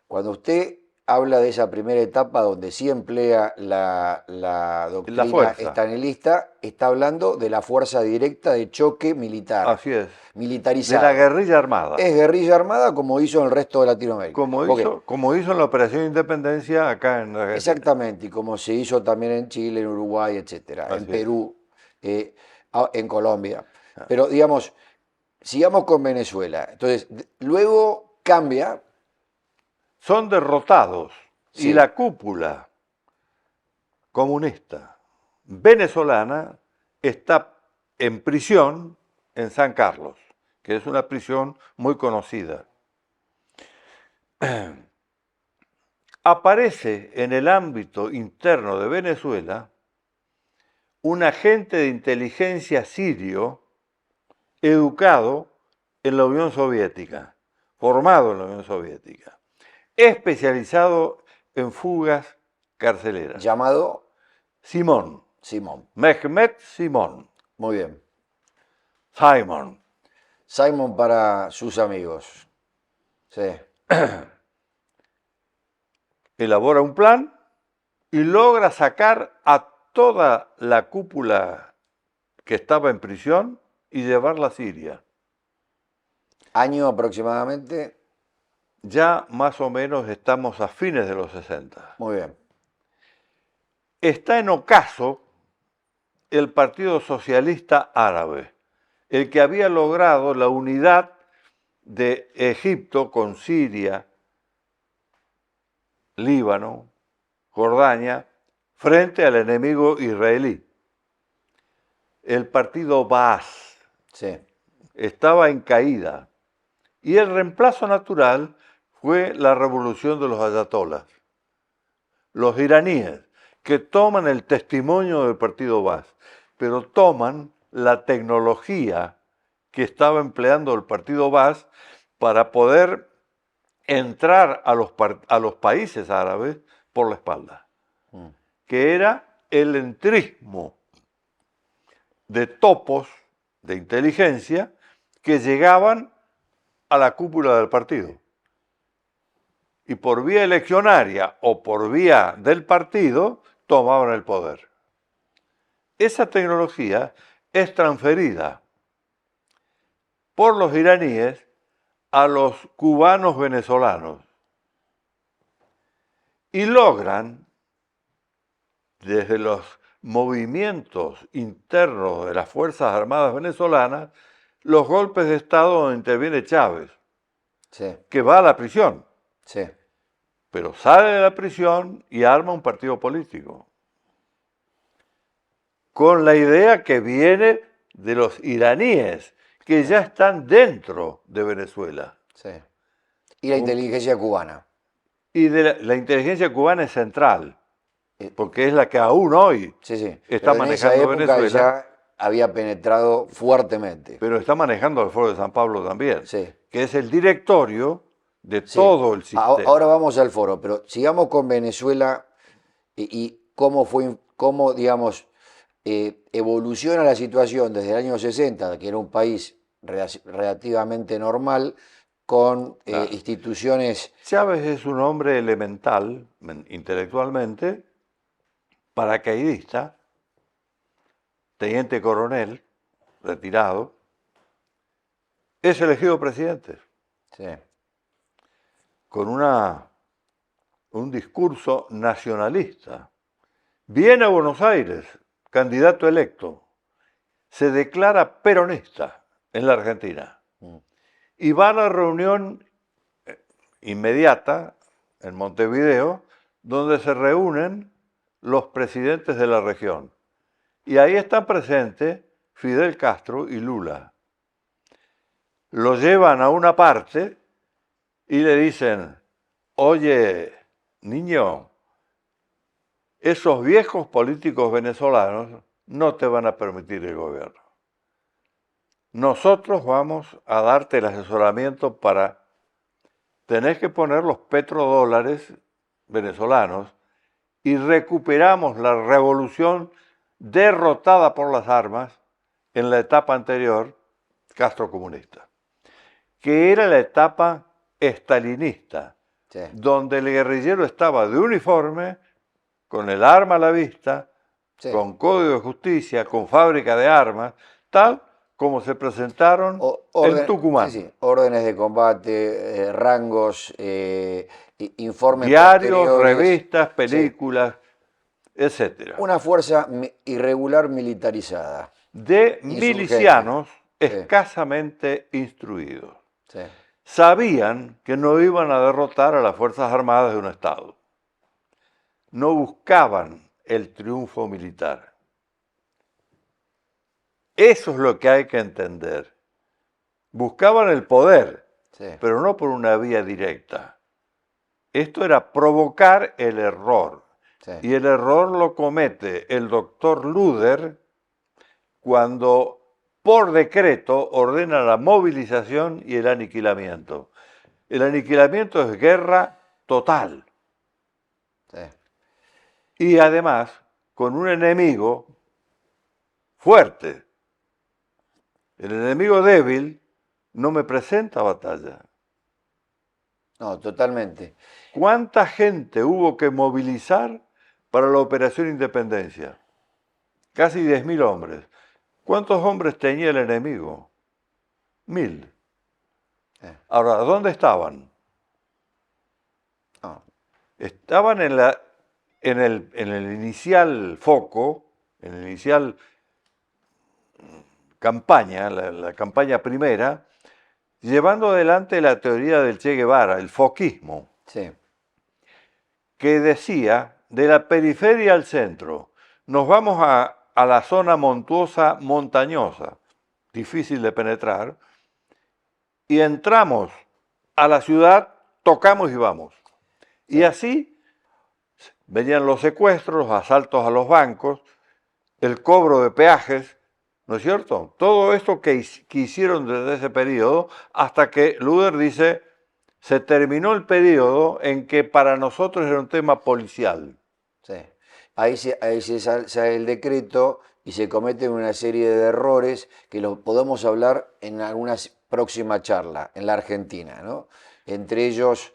A: Cuando usted habla de esa primera etapa donde sí emplea la
B: La
A: doctrina
B: fuerza,
A: estanilista, está hablando de la fuerza directa de choque militar,
B: así es, de la
A: militarizado.
B: guerrilla armada,
A: Es guerrilla armada como hizo en el resto de Latinoamérica. Porque
B: como hizo en la Operación Independencia acá en Argentina.
A: exactamente, y como se hizo también en Chile, en Uruguay, etcétera, en
B: Así es.
A: Perú, en Colombia. Pero digamos, sigamos con Venezuela. Entonces, luego cambia,
B: Son derrotados y
A: sí,
B: la cúpula comunista venezolana está en prisión en San Carlos, que es una prisión muy conocida. aparece en el ámbito interno de Venezuela un agente de inteligencia sirio educado en la Unión Soviética, formado en la Unión Soviética, especializado en fugas carceleras.
A: Llamado
B: Simón,
A: Simón.
B: Mehmet Simón,
A: Muy bien.
B: Simon.
A: Simon para sus amigos. Sí.
B: Elabora un plan y logra sacar a toda la cúpula que estaba en prisión y llevarla a Siria.
A: Año aproximadamente.
B: Ya más o menos estamos a fines de los 60.
A: Muy bien.
B: Está en ocaso el Partido Socialista Árabe, el que había logrado la unidad de Egipto con Siria, Líbano, Jordania, frente al enemigo israelí. El partido Baas
A: Sí.
B: estaba en caída y el reemplazo natural fue la revolución de los ayatolas, los iraníes, que toman el testimonio del partido Baas, pero toman la tecnología que estaba empleando el partido Baas para poder entrar a los países árabes por la espalda, que era el entrismo de topos de inteligencia que llegaban a la cúpula del partido. Y por vía eleccionaria o por vía del partido tomaban el poder. Esa tecnología es transferida por los iraníes a los cubanos venezolanos y logran, desde los movimientos internos de las Fuerzas Armadas venezolanas, los golpes de Estado donde interviene Chávez,
A: Sí.
B: que va a la prisión,
A: Sí.
B: pero sale de la prisión y arma un partido político, con la idea que viene de los iraníes, que ya están dentro de Venezuela.
A: Sí. Y la inteligencia cubana.
B: Y de la inteligencia cubana es central,
A: Eh,
B: porque es la que aún hoy
A: Sí, sí.
B: está
A: Pero en esa
B: manejando
A: época
B: Venezuela,
A: ya había penetrado fuertemente.
B: pero está manejando el Foro de San Pablo también,
A: Sí.
B: que es el directorio de
A: Sí.
B: todo el sistema.
A: Ahora vamos al foro, pero sigamos con Venezuela y cómo fue, cómo, digamos, evoluciona la situación desde el año 60, que era un país relativamente normal, con
B: Claro.
A: instituciones.
B: Chávez es un hombre elemental, intelectualmente, paracaidista, teniente coronel, retirado, es elegido presidente
A: Sí.
B: con un discurso nacionalista. Viene a Buenos Aires, candidato electo, se declara peronista en la Argentina y va a la reunión inmediata en Montevideo, donde se reúnen los presidentes de la región. Y ahí están presentes Fidel Castro y Lula. Lo llevan a una parte y le dicen, oye, niño, esos viejos políticos venezolanos no te van a permitir el gobierno. Nosotros vamos a darte el asesoramiento para, tenés que poner los petrodólares venezolanos y recuperamos la revolución derrotada por las armas en la etapa anterior, castrocomunista, que era la etapa estalinista,
A: Sí.
B: donde el guerrillero estaba de uniforme, con el arma a la vista,
A: Sí.
B: con código de justicia, con fábrica de armas, tal como se presentaron en Tucumán.
A: Sí, sí. Órdenes de combate, rangos, informes
B: Diarios,
A: posteriores.
B: revistas,
A: Sí.
B: películas, etc.
A: Una fuerza irregular militarizada.
B: De
A: Insurgente.
B: milicianos
A: Sí.
B: escasamente instruidos.
A: Sí.
B: Sabían que no iban a derrotar a las Fuerzas Armadas de un Estado. No buscaban el triunfo militar. Eso es lo que hay que entender. Buscaban el poder,
A: Sí.
B: pero no por una vía directa. Esto era provocar el error.
A: Sí.
B: Y el error lo comete el doctor Luder cuando por decreto ordena la movilización y el aniquilamiento. El aniquilamiento es guerra total.
A: Sí.
B: Y además con un enemigo fuerte. El enemigo débil no me presenta batalla.
A: No, totalmente.
B: ¿Cuánta gente hubo que movilizar para la Operación Independencia? Casi 10.000 hombres. ¿Cuántos hombres tenía el enemigo? 1.000. Ahora, ¿dónde estaban?
A: No,
B: Estaban en el inicial foco, en el inicial campaña, la campaña primera, llevando adelante la teoría del Che Guevara, el foquismo,
A: sí,
B: que decía, de la periferia al centro, nos vamos a la zona montuosa montañosa, difícil de penetrar, y entramos a la ciudad, tocamos y vamos. Y
A: sí.
B: así venían los secuestros, los asaltos a los bancos, el cobro de peajes, ¿no es cierto? Todo esto que hicieron desde ese periodo, hasta que Luder dice, se terminó el periodo en que para nosotros era un tema policial.
A: Sí. Ahí se sale el decreto y se cometen una serie de errores que los podemos hablar en alguna próxima charla en la Argentina, ¿no? Entre ellos,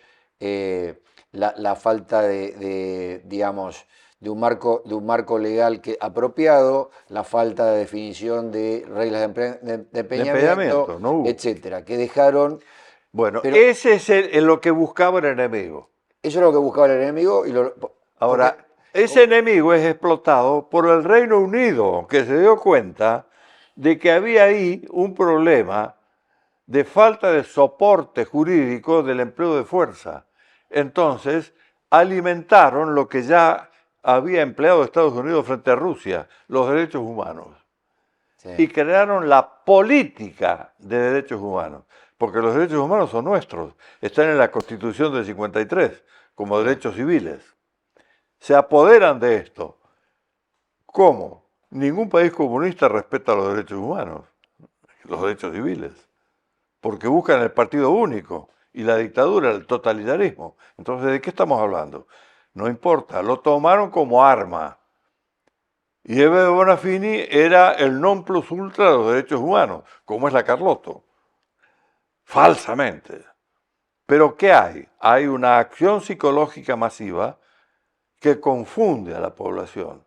A: la falta digamos, de un marco legal apropiado, la falta de definición de reglas de
B: De
A: empeñamiento,
B: empeñamiento, no hubo.
A: etcétera, que dejaron,
B: Bueno,
A: pero
B: ese es lo que buscaba el enemigo.
A: eso es lo que buscaba el enemigo porque
B: Ahora, ese enemigo es explotado por el Reino Unido, que se dio cuenta de que había ahí un problema de falta de soporte jurídico del empleo de fuerza. Entonces, alimentaron lo que ya había empleado Estados Unidos frente a Rusia, los derechos humanos.
A: sí,
B: Y crearon la política de derechos humanos, porque los derechos humanos son nuestros, están en la Constitución del 53 como
A: sí.
B: derechos civiles. Se apoderan de esto. ¿Cómo? Ningún país comunista respeta los derechos humanos, los derechos civiles, porque buscan el partido único y la dictadura, el totalitarismo. Entonces, ¿de qué estamos hablando? No importa, lo tomaron como arma. Y Eve de Bonafini era el non plus ultra de los derechos humanos, como es la Carlotto. Falsamente. Pero ¿qué hay? Hay una acción psicológica masiva que confunde a la población.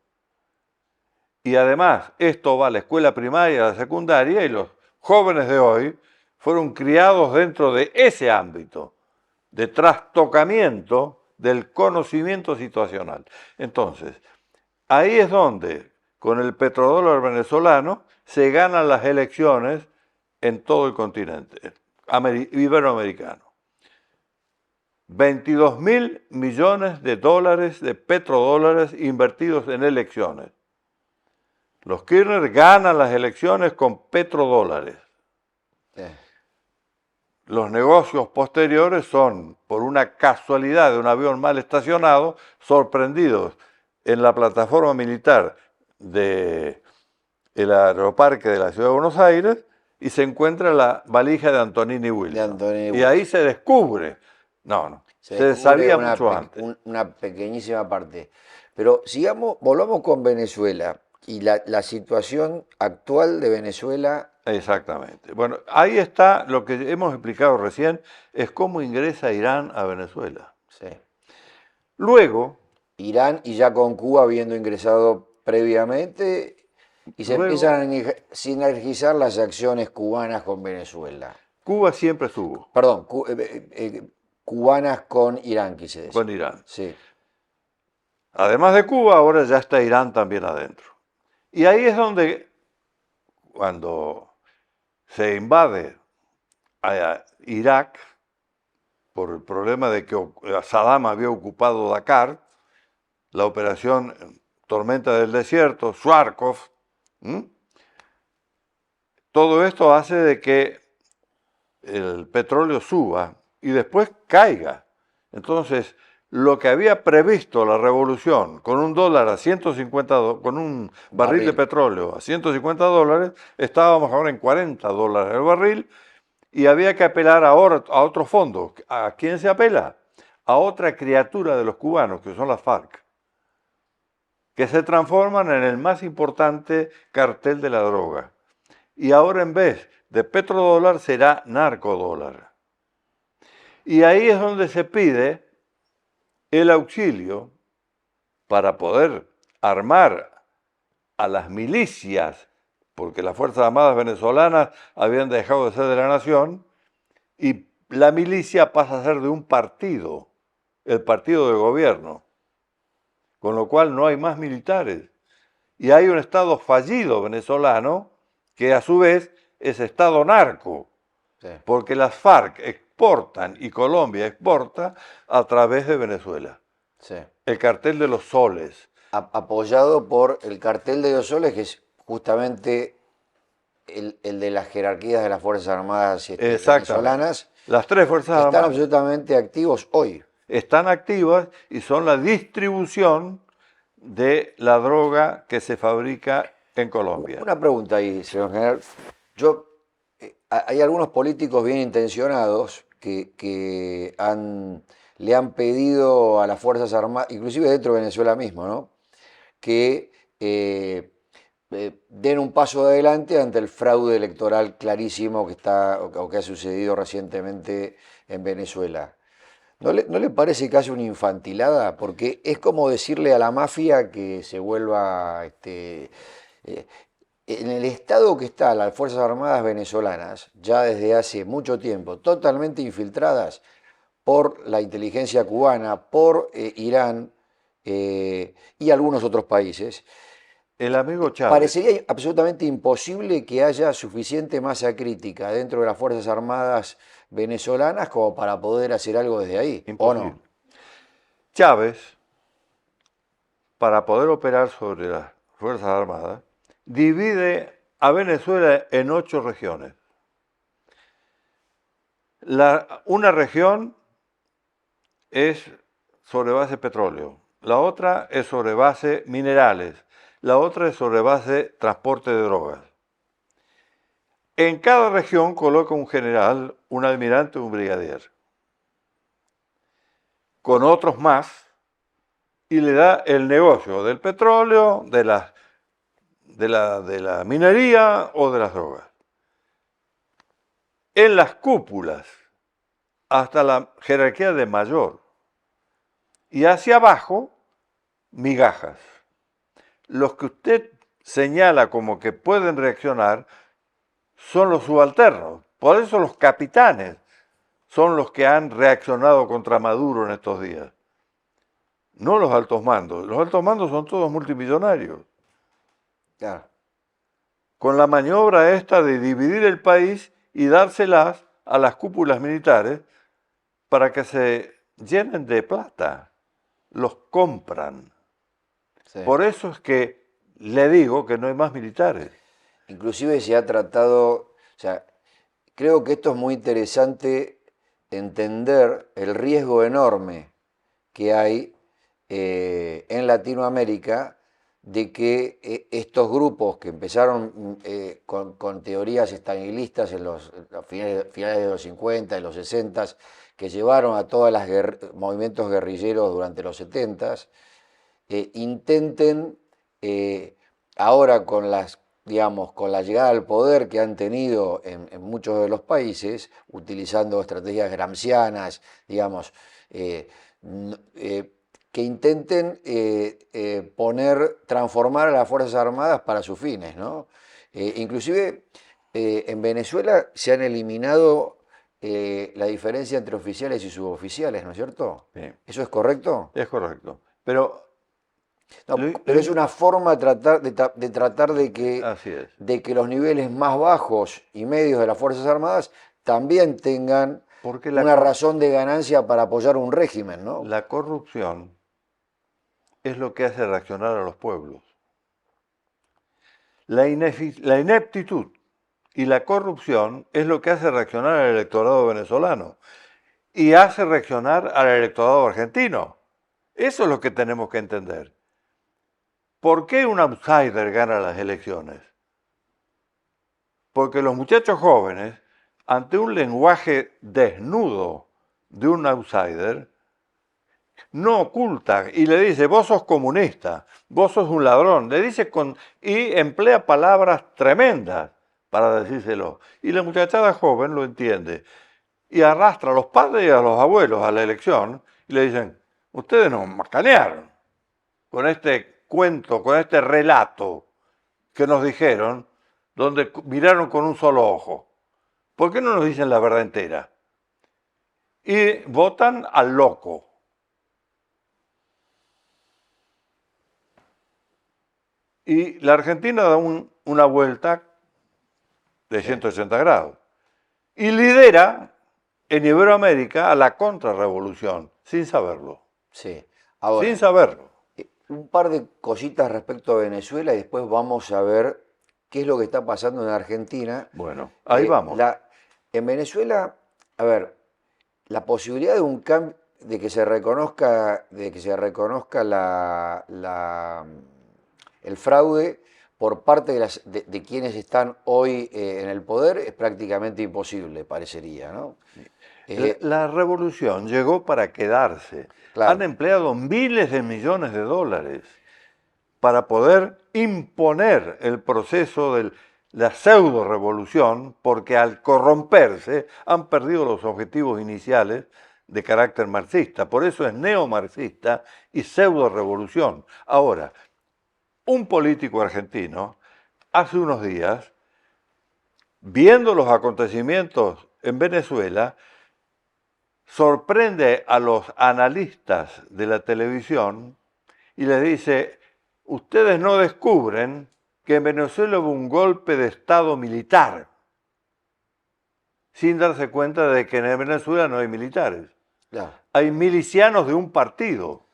B: Y además, esto va a la escuela primaria, a la secundaria, y los jóvenes de hoy fueron criados dentro de ese ámbito de trastocamiento del conocimiento situacional. Entonces, ahí es donde, con el petrodólar venezolano, se ganan las elecciones en todo el continente iberoamericano. 22.000 millones de dólares de petrodólares invertidos en elecciones. Los Kirchner ganan las elecciones con petrodólares.
A: Sí.
B: Los negocios posteriores son, por una casualidad de un avión mal estacionado, sorprendidos en la plataforma militar del aeroparque de la Ciudad de Buenos Aires y se encuentra la valija de Antonini
A: De
B: Wilson.
A: Antonio
B: Y ahí
A: Wilson.
B: se descubre, no,
A: Se
B: se
A: descubre
B: sabía mucho antes.
A: una pequeñísima parte. Pero volvamos con Venezuela y la situación actual de Venezuela.
B: Exactamente. Bueno, ahí está lo que hemos explicado recién, es cómo ingresa Irán a Venezuela.
A: Sí.
B: Luego,
A: Irán y ya con Cuba habiendo ingresado previamente y se
B: luego,
A: empiezan a sinergizar las acciones cubanas con Venezuela.
B: Cuba siempre estuvo
A: Perdón, cubanas con Irán, quise decir.
B: con Irán.
A: Sí,
B: Además de Cuba, ahora ya está Irán también adentro. Y ahí es donde, cuando se invade a Irak, por el problema de que Saddam había ocupado Dakar, la operación Tormenta del Desierto, Swarkov, todo esto hace de que el petróleo suba y después caiga. Entonces, lo que había previsto la revolución con un dólar a 150, con un barril de
A: Barril.
B: petróleo a $150, estábamos ahora en $40 el barril y había que apelar ahora a otros fondos. ¿A quién se apela? A otra criatura de los cubanos, que son las FARC, que se transforman en el más importante cartel de la droga. Y ahora en vez de petrodólar será narcodólar. Y ahí es donde se pide el auxilio para poder armar a las milicias, porque las Fuerzas Armadas venezolanas habían dejado de ser de la nación, y la milicia pasa a ser de un partido, el partido de gobierno, con lo cual no hay más militares. Y hay un Estado fallido venezolano que a su vez es Estado narco,
A: Sí.
B: porque las FARC exportan y Colombia exporta a través de Venezuela.
A: Sí.
B: El cartel de los soles.
A: Apoyado por el cartel de los soles, que es justamente el de las jerarquías de las Fuerzas Armadas
B: Exactamente.
A: venezolanas,
B: Las tres Fuerzas
A: que están
B: Armadas
A: absolutamente activos hoy.
B: están activas y son la distribución de la droga que se fabrica en Colombia.
A: Una pregunta ahí, señor general. Yo, hay algunos políticos bien intencionados que le han pedido a las Fuerzas Armadas, inclusive dentro de Venezuela mismo, ¿no? Que den un paso adelante ante el fraude electoral clarísimo que está o que ha sucedido recientemente en Venezuela. ¿No le parece casi una infantilada? Porque es como decirle a la mafia que se vuelva, eh, en el estado que están las Fuerzas Armadas venezolanas, ya desde hace mucho tiempo, totalmente infiltradas por la inteligencia cubana, por Irán y algunos otros países.
B: El amigo Chávez,
A: Parecería absolutamente imposible que haya suficiente masa crítica dentro de las Fuerzas Armadas venezolanas como para poder hacer algo desde ahí, ¿o no?
B: imposible. Chávez, para poder operar sobre las Fuerzas Armadas, divide a Venezuela en 8 regiones. Una región es sobre base petróleo, la otra es sobre base minerales, la otra es sobre base transporte de drogas. En cada región coloca un general, un almirante, un brigadier, con otros más, y le da el negocio del petróleo, de la minería o de las drogas. En las cúpulas, hasta la jerarquía de mayor, y hacia abajo, migajas. Los que usted señala como que pueden reaccionar son los subalternos. Por eso los capitanes son los que han reaccionado contra Maduro en estos días. No los altos mandos. Los altos mandos son todos multimillonarios.
A: Claro.
B: Con la maniobra esta de dividir el país y dárselas a las cúpulas militares para que se llenen de plata. Los compran.
A: Sí.
B: Por eso es que le digo que no hay más militares.
A: Inclusive se ha tratado, o sea, creo que esto es muy interesante entender el riesgo enorme que hay en Latinoamérica de que estos grupos que empezaron con teorías estalinistas en los finales de los 50 y los 60, que llevaron a todos los movimientos guerrilleros durante los 70, intenten ahora con digamos, con la llegada al poder que han tenido en muchos de los países, utilizando estrategias gramscianas, digamos, que intenten transformar a las Fuerzas Armadas para sus fines, ¿no? Inclusive en Venezuela se han eliminado la diferencia entre oficiales y suboficiales, ¿no es cierto?
B: Sí,
A: ¿Eso es correcto?
B: es correcto. Pero
A: No, pero es una forma de tratar
B: así es.
A: de que los niveles más bajos y medios de las Fuerzas Armadas también tengan
B: Porque
A: una razón de ganancia para apoyar un régimen, ¿no?
B: la corrupción es lo que hace reaccionar a los pueblos. La ineptitud y la corrupción es lo que hace reaccionar al electorado venezolano. y hace reaccionar al electorado argentino. Eso es lo que tenemos que entender. ¿Por qué un outsider gana las elecciones? Porque los muchachos jóvenes, ante un lenguaje desnudo de un outsider, no oculta y le dice, vos sos comunista, vos sos un ladrón, le dice y emplea palabras tremendas para decírselo. Y la muchachada joven lo entiende y arrastra a los padres y a los abuelos a la elección y le dicen, ustedes nos macanearon con este cuento, con este relato que nos dijeron, donde miraron con un solo ojo. ¿Por qué no nos dicen la verdad entera? Y votan al loco. Y la Argentina da una vuelta de 180 grados. Y lidera en Iberoamérica a la contrarrevolución, sin saberlo.
A: Sí.
B: Sin
A: Ahora,
B: saberlo.
A: un par de cositas respecto a Venezuela y después vamos a ver qué es lo que está pasando en Argentina.
B: Bueno, ahí vamos.
A: En Venezuela, a ver, la posibilidad de un cambio, de que se reconozca el fraude por parte de quienes están hoy en el poder es prácticamente imposible, parecería, ¿no?
B: La revolución llegó para quedarse. Han
A: Claro,
B: empleado miles de millones de dólares para poder imponer el proceso de la pseudo revolución, porque al corromperse han perdido los objetivos iniciales de carácter marxista. Por eso es neomarxista y pseudo revolución. Ahora, un político argentino hace unos días, viendo los acontecimientos en Venezuela, sorprende a los analistas de la televisión y les dice, ustedes no descubren que en Venezuela hubo un golpe de Estado militar, sin darse cuenta de que en Venezuela no hay militares.
A: claro,
B: Hay milicianos de un partido. ¿Por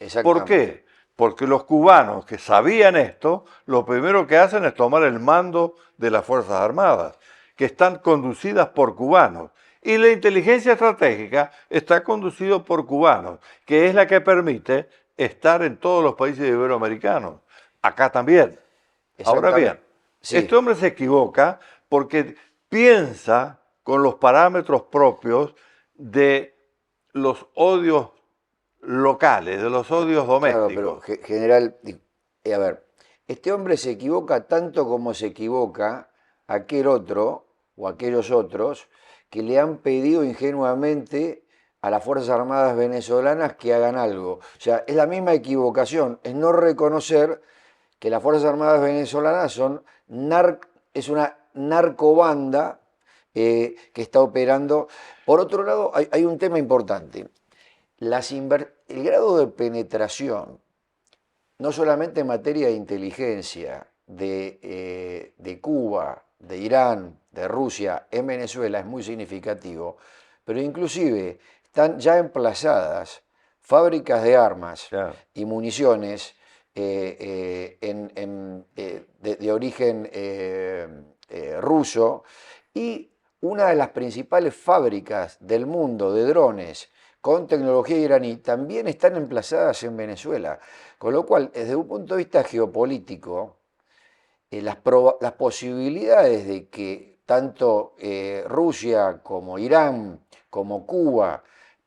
A: exactamente.
B: qué? Porque los cubanos que sabían esto, lo primero que hacen es tomar el mando de las Fuerzas Armadas, que están conducidas por cubanos. Y la inteligencia estratégica está conducida por cubanos, que es la que permite estar en todos los países iberoamericanos. Acá también. Ahora bien,
A: Exactamente.
B: este
A: Sí,
B: hombre se equivoca porque piensa con los parámetros propios de los odios locales, de los odios
A: claro, pero
B: domésticos.
A: general, a ver, este hombre se equivoca tanto como se equivoca aquel otro o aquellos otros que le han pedido ingenuamente a las Fuerzas Armadas venezolanas que hagan algo. O sea, es la misma equivocación, es no reconocer que las Fuerzas Armadas venezolanas es una narcobanda que está operando. Por otro lado, hay un tema importante. El grado de penetración, no solamente en materia de inteligencia, de Cuba, de Irán, de Rusia, en Venezuela es muy significativo, pero inclusive están ya emplazadas fábricas de armas
B: Claro.
A: y municiones de origen ruso y una de las principales fábricas del mundo de drones con tecnología iraní también están emplazadas en Venezuela. Con lo cual, desde un punto de vista geopolítico, las posibilidades de que tanto Rusia como Irán como Cuba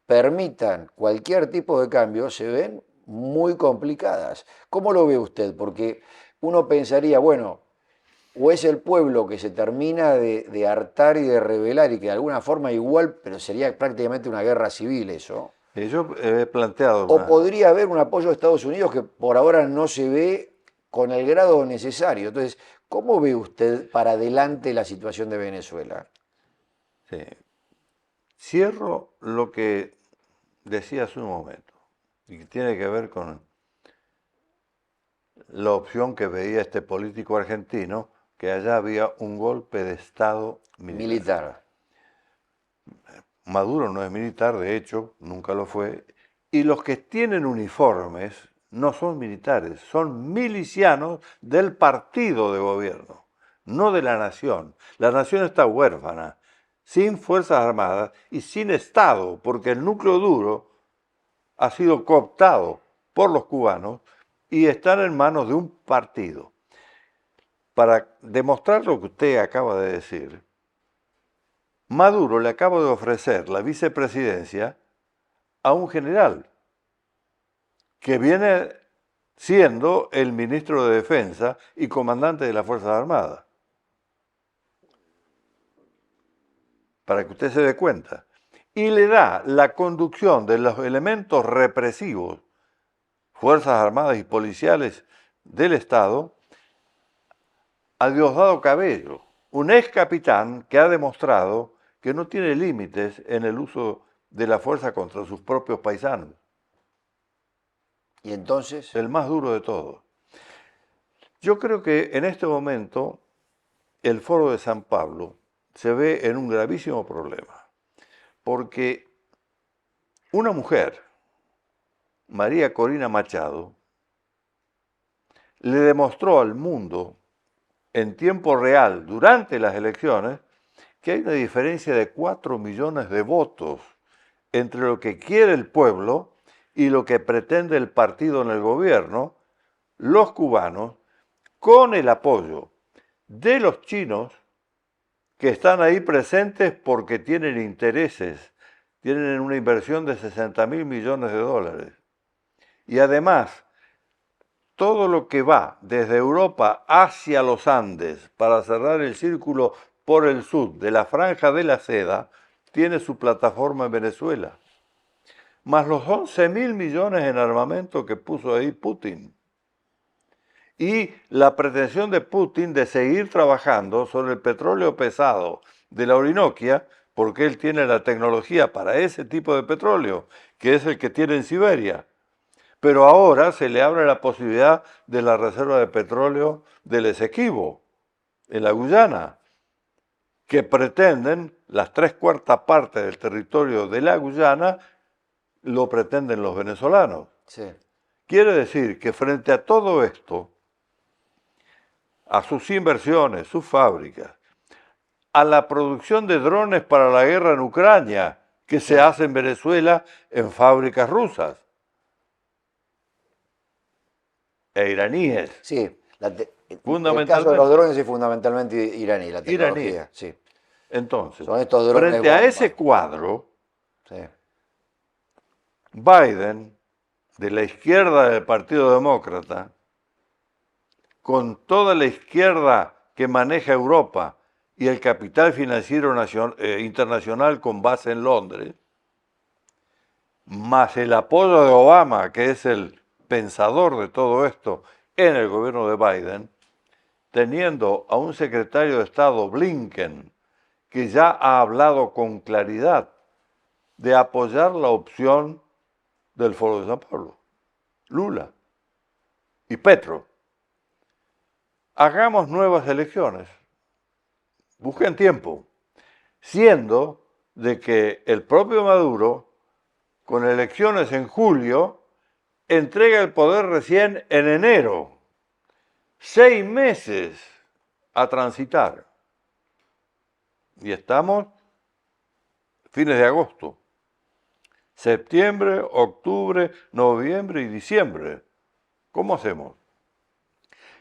A: permitan cualquier tipo de cambio se ven muy complicadas. ¿Cómo lo ve usted? Porque uno pensaría, bueno, o es el pueblo que se termina de hartar y de rebelar y que de alguna forma igual, pero sería prácticamente una guerra civil eso,
B: Yo he planteado
A: o podría haber un apoyo de Estados Unidos que por ahora no se ve con el grado necesario. Entonces, ¿cómo ve usted para adelante la situación de Venezuela?
B: sí. Cierro lo que decía hace un momento, y que tiene que ver con la opción que veía este político argentino, que allá había un golpe de Estado militar.
A: Militar.
B: Maduro no es militar, de hecho, nunca lo fue, y los que tienen uniformes no son militares, son milicianos del partido de gobierno, no de la nación. La nación está huérfana. sin Fuerzas Armadas y sin Estado, porque el núcleo duro ha sido cooptado por los cubanos y están en manos de un partido. Para demostrar lo que usted acaba de decir, Maduro le acaba de ofrecer la vicepresidencia a un general que viene siendo el ministro de Defensa y comandante de las Fuerzas Armadas. Para que usted se dé cuenta. Y le da la conducción de los elementos represivos, Fuerzas Armadas y policiales del Estado, a Diosdado Cabello, un ex capitán que ha demostrado que no tiene límites en el uso de la fuerza contra sus propios paisanos.
A: Y entonces,
B: El más duro de todos. Yo creo que en este momento el Foro de San Pablo se ve en un gravísimo problema, porque una mujer, María Corina Machado, le demostró al mundo en tiempo real, durante las elecciones, que hay una diferencia de 4 millones de votos entre lo que quiere el pueblo y lo que pretende el partido en el gobierno, los cubanos, con el apoyo de los chinos que están ahí presentes porque tienen intereses, tienen una inversión de 60.000 millones de dólares. Y además, todo lo que va desde Europa hacia los Andes para cerrar el círculo por el sur de la Franja de la Seda tiene su plataforma en Venezuela, más los 11.000 millones en armamento que puso ahí Putin. Y la pretensión de Putin de seguir trabajando sobre el petróleo pesado de la Orinoquia, porque él tiene la tecnología para ese tipo de petróleo, que es el que tiene en Siberia. Pero ahora se le abre la posibilidad de la reserva de petróleo del Esequibo, en la Guyana, que pretenden las 3/4 partes del territorio de la Guyana, lo pretenden los venezolanos.
A: sí.
B: Quiere decir que frente a todo esto, a sus inversiones, sus fábricas, a la producción de drones para la guerra en Ucrania, que se hace en Venezuela en fábricas rusas e iraníes.
A: Sí, el caso de
B: Fundamentalmente.
A: los drones es fundamentalmente iraní, la tecnología. Sí.
B: Entonces,
A: Son estos drones
B: frente a
A: bomba.
B: ese cuadro,
A: Sí.
B: Biden, de la izquierda del Partido Demócrata, con toda la izquierda que maneja Europa y el capital financiero internacional con base en Londres, más el apoyo de Obama, que es el pensador de todo esto en el gobierno de Biden, teniendo a un secretario de Estado, Blinken, que ya ha hablado con claridad de apoyar la opción del Foro de San Pablo, Lula y Petro. Hagamos nuevas elecciones, busquen tiempo, siendo de que el propio Maduro, con elecciones en julio, entrega el poder recién en enero. 6 meses a transitar. Y estamos fines de agosto. Septiembre, octubre, noviembre y diciembre. ¿Cómo hacemos?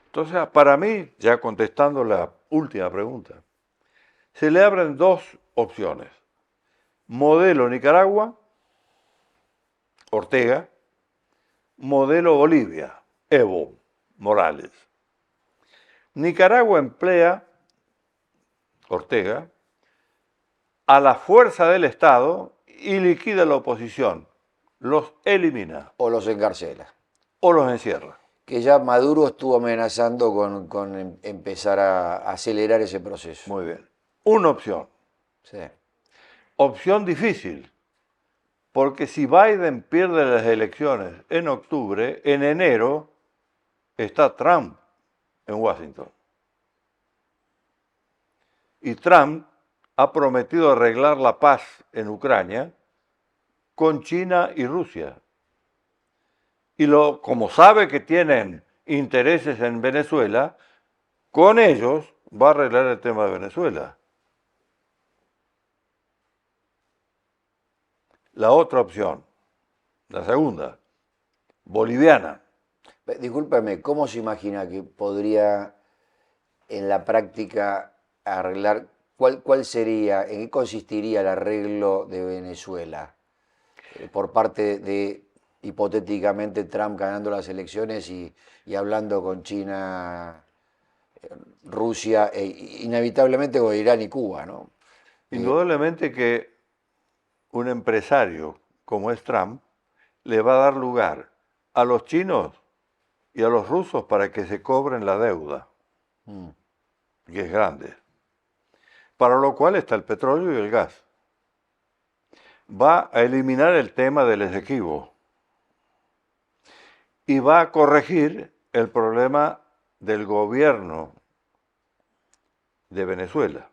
B: Entonces, para mí, ya contestando la última pregunta, se le abren 2 opciones. Modelo Nicaragua, Ortega, modelo Bolivia, Evo Morales. Nicaragua emplea, Ortega, a la fuerza del Estado y liquida la oposición, los elimina
A: O los encarcela.
B: o los encierra.
A: Que ya Maduro estuvo amenazando con empezar a acelerar ese proceso.
B: Muy bien. Una opción.
A: Sí.
B: Opción difícil, porque si Biden pierde las elecciones en octubre, en enero está Trump en Washington. Y Trump ha prometido arreglar la paz en Ucrania con China y Rusia. Y como sabe que tienen intereses en Venezuela, con ellos va a arreglar el tema de Venezuela. la otra opción, la segunda, boliviana.
A: Discúlpeme, ¿cómo se imagina que podría en la práctica arreglar, cuál sería, en qué consistiría el arreglo de Venezuela por parte de, hipotéticamente, Trump ganando las elecciones y hablando con China, Rusia e inevitablemente con Irán y Cuba, ¿no?
B: Indudablemente que un empresario como es Trump le va a dar lugar a los chinos y a los rusos para que se cobren la deuda,
A: Mm,
B: que es grande, para lo cual está el petróleo y el gas. Va a eliminar el tema del Esequibo y va a corregir el problema del gobierno de Venezuela,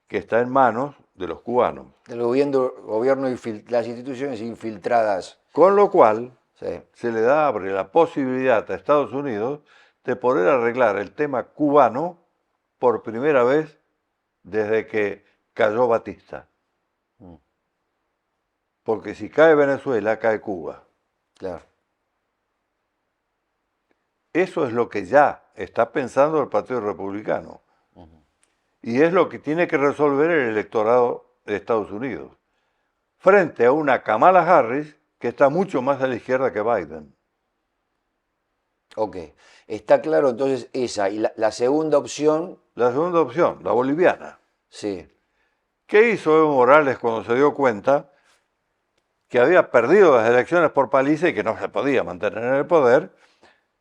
B: que está en manos de los cubanos.
A: el gobierno y las instituciones infiltradas.
B: Con lo cual
A: Sí.
B: se le abre la posibilidad a Estados Unidos de poder arreglar el tema cubano por primera vez desde que cayó Batista.
A: Mm,
B: Porque si cae Venezuela, cae Cuba.
A: claro.
B: Eso es lo que ya está pensando el Partido Republicano. Y es lo que tiene que resolver el electorado de Estados Unidos. Frente a una Kamala Harris que está mucho más a la izquierda que Biden.
A: Ok. Está claro entonces esa. Y la segunda opción,
B: La segunda opción, la boliviana.
A: sí.
B: ¿Qué hizo Evo Morales cuando se dio cuenta que había perdido las elecciones por paliza y que no se podía mantener en el poder?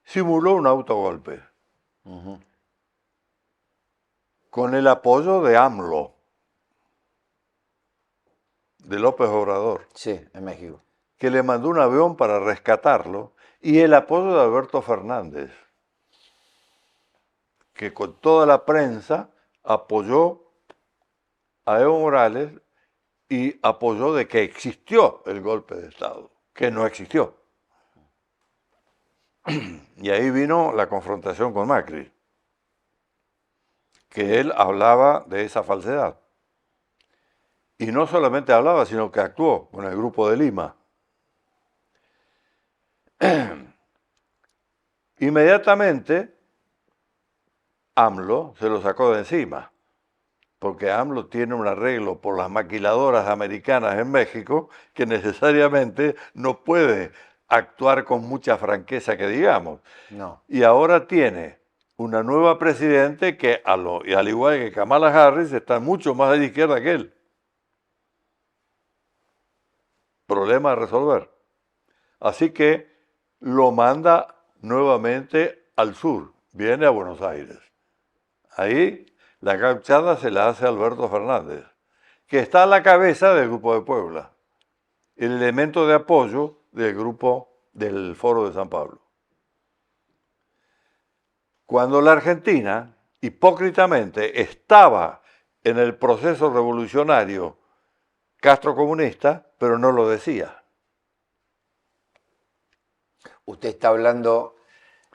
B: Simuló un autogolpe
A: Ujú.
B: con el apoyo de AMLO, de López Obrador,
A: Sí, en México.
B: que le mandó un avión para rescatarlo, y el apoyo de Alberto Fernández, que con toda la prensa apoyó a Evo Morales y apoyó de que existió el golpe de Estado, que no existió. Y ahí vino la confrontación con Macri, que él hablaba de esa falsedad. Y no solamente hablaba, sino que actuó con el Grupo de Lima. Inmediatamente, AMLO se lo sacó de encima, porque AMLO tiene un arreglo por las maquiladoras americanas en México que necesariamente no puede actuar con mucha franqueza que digamos.
A: No.
B: Y ahora tiene una nueva presidente que, y al igual que Kamala Harris, está mucho más a la izquierda que él. Problema a resolver. Así que lo manda nuevamente al sur, viene a Buenos Aires. Ahí la gauchada se la hace Alberto Fernández, que está a la cabeza del Grupo de Puebla, el elemento de apoyo del grupo del Foro de San Pablo. Cuando la Argentina, hipócritamente, estaba en el proceso revolucionario castrocomunista, pero no lo decía.
A: Usted está hablando,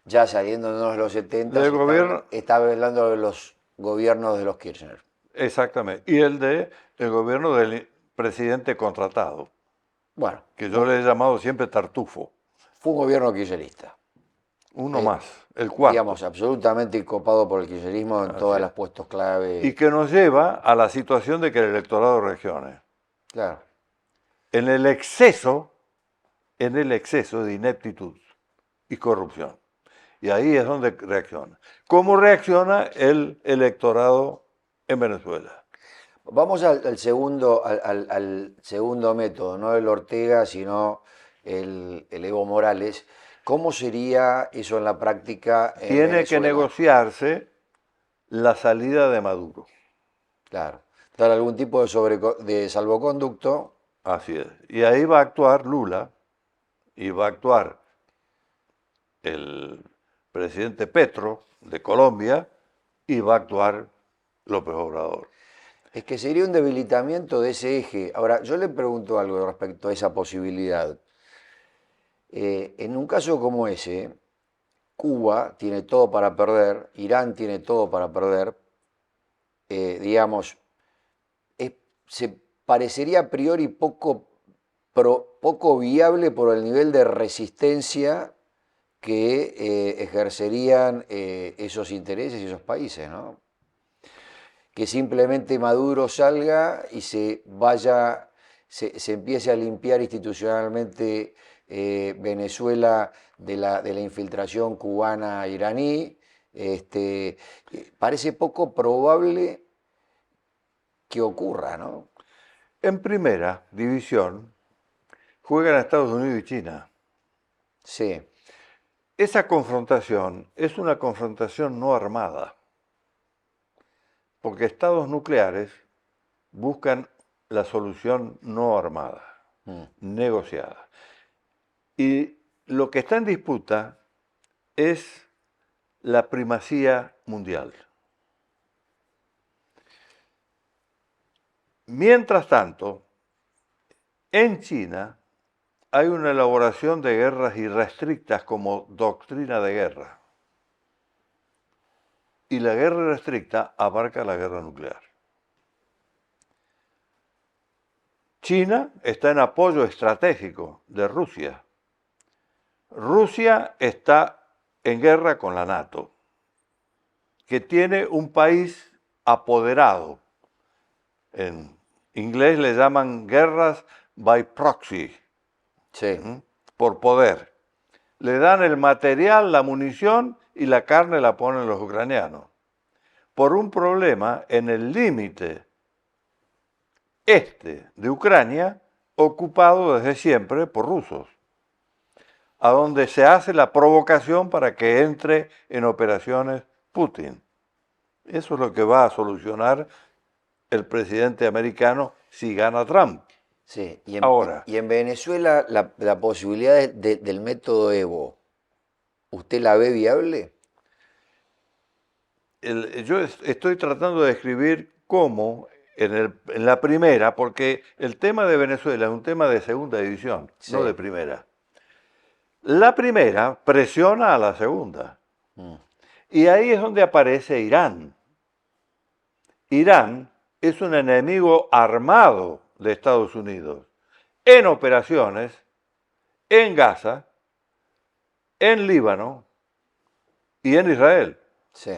A: ya saliéndonos de los 70,
B: Del gobierno,
A: está hablando de los gobiernos de los Kirchner.
B: exactamente, y el gobierno del presidente contratado,
A: Bueno,
B: que yo le he llamado siempre tartufo,
A: fue un gobierno kirchnerista.
B: uno más, el cuarto.
A: Digamos, absolutamente copado por el kirchnerismo en
B: Así
A: todos
B: es.
A: los puestos
B: Y
A: clave.
B: que nos lleva a la situación de que el electorado reaccione.
A: Claro.
B: En el exceso de ineptitud y corrupción. Y ahí es donde reacciona. ¿Cómo reacciona el electorado en Venezuela?
A: Vamos al segundo, al segundo método, no el Ortega, sino el Evo Morales. ¿Cómo sería eso en la práctica en
B: Tiene que
A: Venezuela?
B: negociarse la salida de Maduro.
A: Claro. Dar algún tipo de salvoconducto.
B: Así es. Y ahí va a actuar Lula y va a actuar el presidente Petro de Colombia y va a actuar López Obrador.
A: Es que sería un debilitamiento de ese eje. Ahora, yo le pregunto algo respecto a esa posibilidad. En un caso como ese, Cuba tiene todo para perder, Irán tiene todo para perder, digamos, es- se parecería a priori poco viable por el nivel de resistencia que ejercerían esos intereses y esos países, ¿no? Que simplemente Maduro salga y se vaya, se empiece a limpiar institucionalmente Venezuela de la infiltración cubana iraní. Parece poco probable que ocurra, ¿no?
B: En primera división juegan Estados Unidos y China.
A: Sí,
B: Esa confrontación es una confrontación no armada, porque estados nucleares buscan la solución no armada, negociada. Y lo que está en disputa es la primacía mundial. Mientras tanto, en China hay una elaboración de guerras irrestrictas como doctrina de guerra. Y la guerra irrestricta abarca la guerra nuclear. China está en apoyo estratégico de Rusia. Rusia está en guerra con la NATO, que tiene un país apoderado. En inglés le llaman guerras by proxy,
A: sí,
B: por poder. Le dan el material, la munición y la carne la ponen los ucranianos. Por un problema en el límite este de Ucrania, ocupado desde siempre por rusos, a donde se hace la provocación para que entre en operaciones Putin. Eso es lo que va a solucionar el presidente americano si gana Trump.
A: sí.
B: Ahora,
A: Y en Venezuela la posibilidad del método Evo, ¿usted la ve viable?
B: yo estoy tratando de describir cómo en la primera, porque el tema de Venezuela es un tema de segunda división,
A: Sí.
B: no de primera. La primera presiona a la segunda. Y ahí es donde aparece Irán. Irán es un enemigo armado de Estados Unidos en operaciones en Gaza, en Líbano y en Israel.
A: Sí,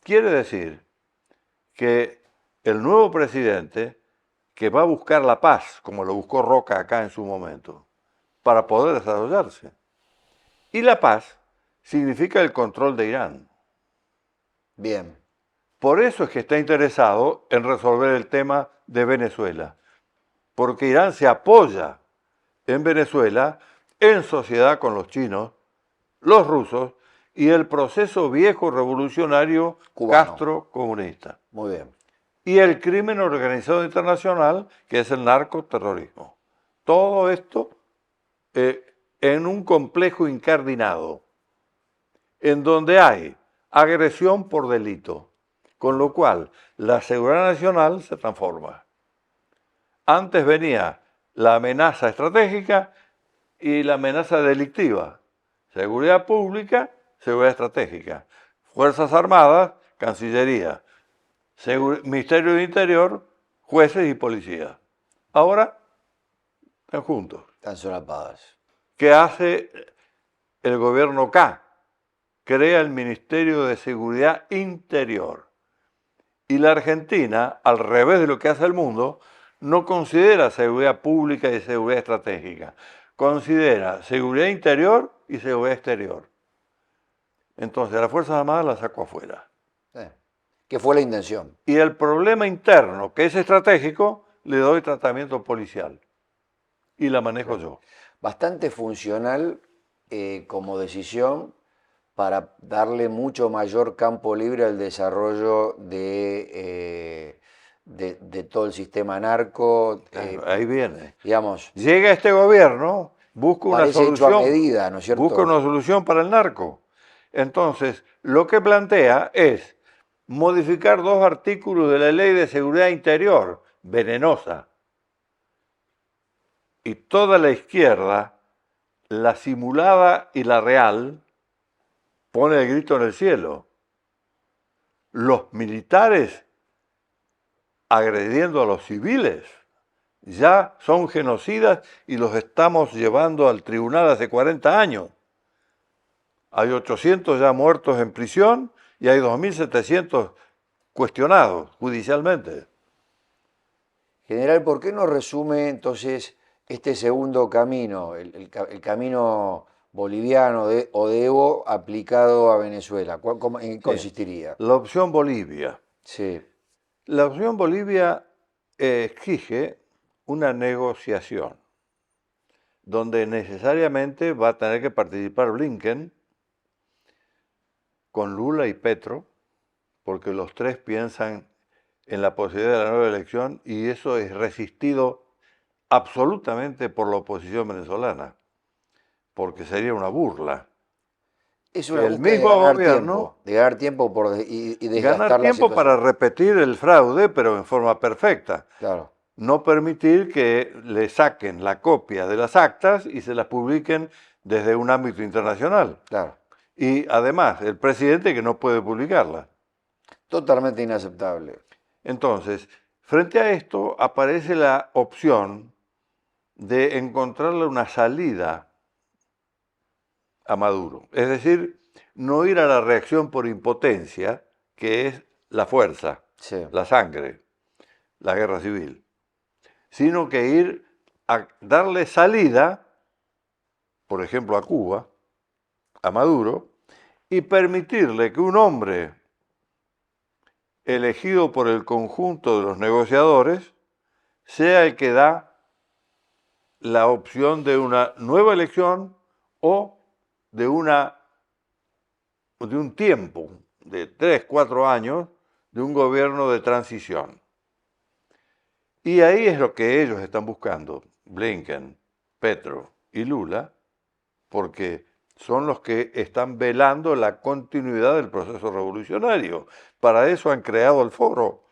B: Quiere decir que el nuevo presidente, que va a buscar la paz, como lo buscó Roca acá en su momento, para poder desarrollarse. Y la paz significa el control de Irán.
A: bien.
B: Por eso es que está interesado en resolver el tema de Venezuela, porque Irán se apoya en Venezuela en sociedad con los chinos, los rusos y el proceso viejo revolucionario
A: Cubano.
B: Castro-comunista.
A: Muy bien.
B: Y el crimen organizado internacional, que es el narcoterrorismo. Todo esto en un complejo incardinado, en donde hay agresión por delito, con lo cual la seguridad nacional se transforma. Antes venía la amenaza estratégica y la amenaza delictiva. Seguridad pública, seguridad estratégica. Fuerzas Armadas, Cancillería. Ministerio de Interior, jueces y policías. Ahora están juntos.
A: Están solapadas.
B: ¿Qué hace el gobierno K? Crea el Ministerio de Seguridad Interior. Y la Argentina, al revés de lo que hace el mundo, no considera seguridad pública y seguridad estratégica. Considera seguridad interior y seguridad exterior. Entonces, las Fuerzas Armadas las sacó afuera.
A: Sí. ¿Qué fue la intención?
B: Y el problema interno, que es estratégico, le doy tratamiento policial. Y la manejo yo.
A: Bastante funcional como decisión para darle mucho mayor campo libre al desarrollo de todo el sistema narco.
B: Ahí viene.
A: Digamos,
B: Llega este gobierno, busca una
A: parece hecho a
B: solución.
A: medida, ¿no es cierto?
B: Busca una solución para el narco. Entonces, lo que plantea es modificar 2 artículos de la Ley de Seguridad Interior, venenosa. Y toda la izquierda, la simulada y la real, pone el grito en el cielo. Los militares agrediendo a los civiles. Ya son genocidas y los estamos llevando al tribunal hace 40 años. Hay 800 ya muertos en prisión y hay 2.700 cuestionados judicialmente.
A: General, ¿por qué no resume entonces este segundo camino, el camino boliviano o de Evo aplicado a Venezuela? ¿En qué
B: Sí.
A: consistiría?
B: La opción Bolivia.
A: Sí,
B: La opción Bolivia exige una negociación donde necesariamente va a tener que participar Blinken con Lula y Petro, porque los tres piensan en la posibilidad de la nueva elección y eso es resistido absolutamente por la oposición venezolana, porque sería una burla
A: es una
B: que el
A: búsqueda
B: mismo gobierno
A: de ganar tiempo y
B: ganar
A: desgastar la
B: tiempo para
A: situación.
B: repetir el fraude, pero en forma perfecta.
A: Claro,
B: No permitir que le saquen la copia de las actas y se las publiquen desde un ámbito internacional.
A: claro.
B: Y además, el presidente que no puede publicarla.
A: Totalmente inaceptable.
B: Entonces, frente a esto aparece la opción de encontrarle una salida a Maduro. Es decir, no ir a la reacción por impotencia, que es la fuerza,
A: Sí.
B: la sangre, la guerra civil, sino que ir a darle salida, por ejemplo, a Cuba, a Maduro, y permitirle que un hombre elegido por el conjunto de los negociadores sea el que da la opción de una nueva elección o de, de un tiempo de 3, 4 años de un gobierno de transición. Y ahí es lo que ellos están buscando, Blinken, Petro y Lula, porque son los que están velando la continuidad del proceso revolucionario. Para eso han creado el foro.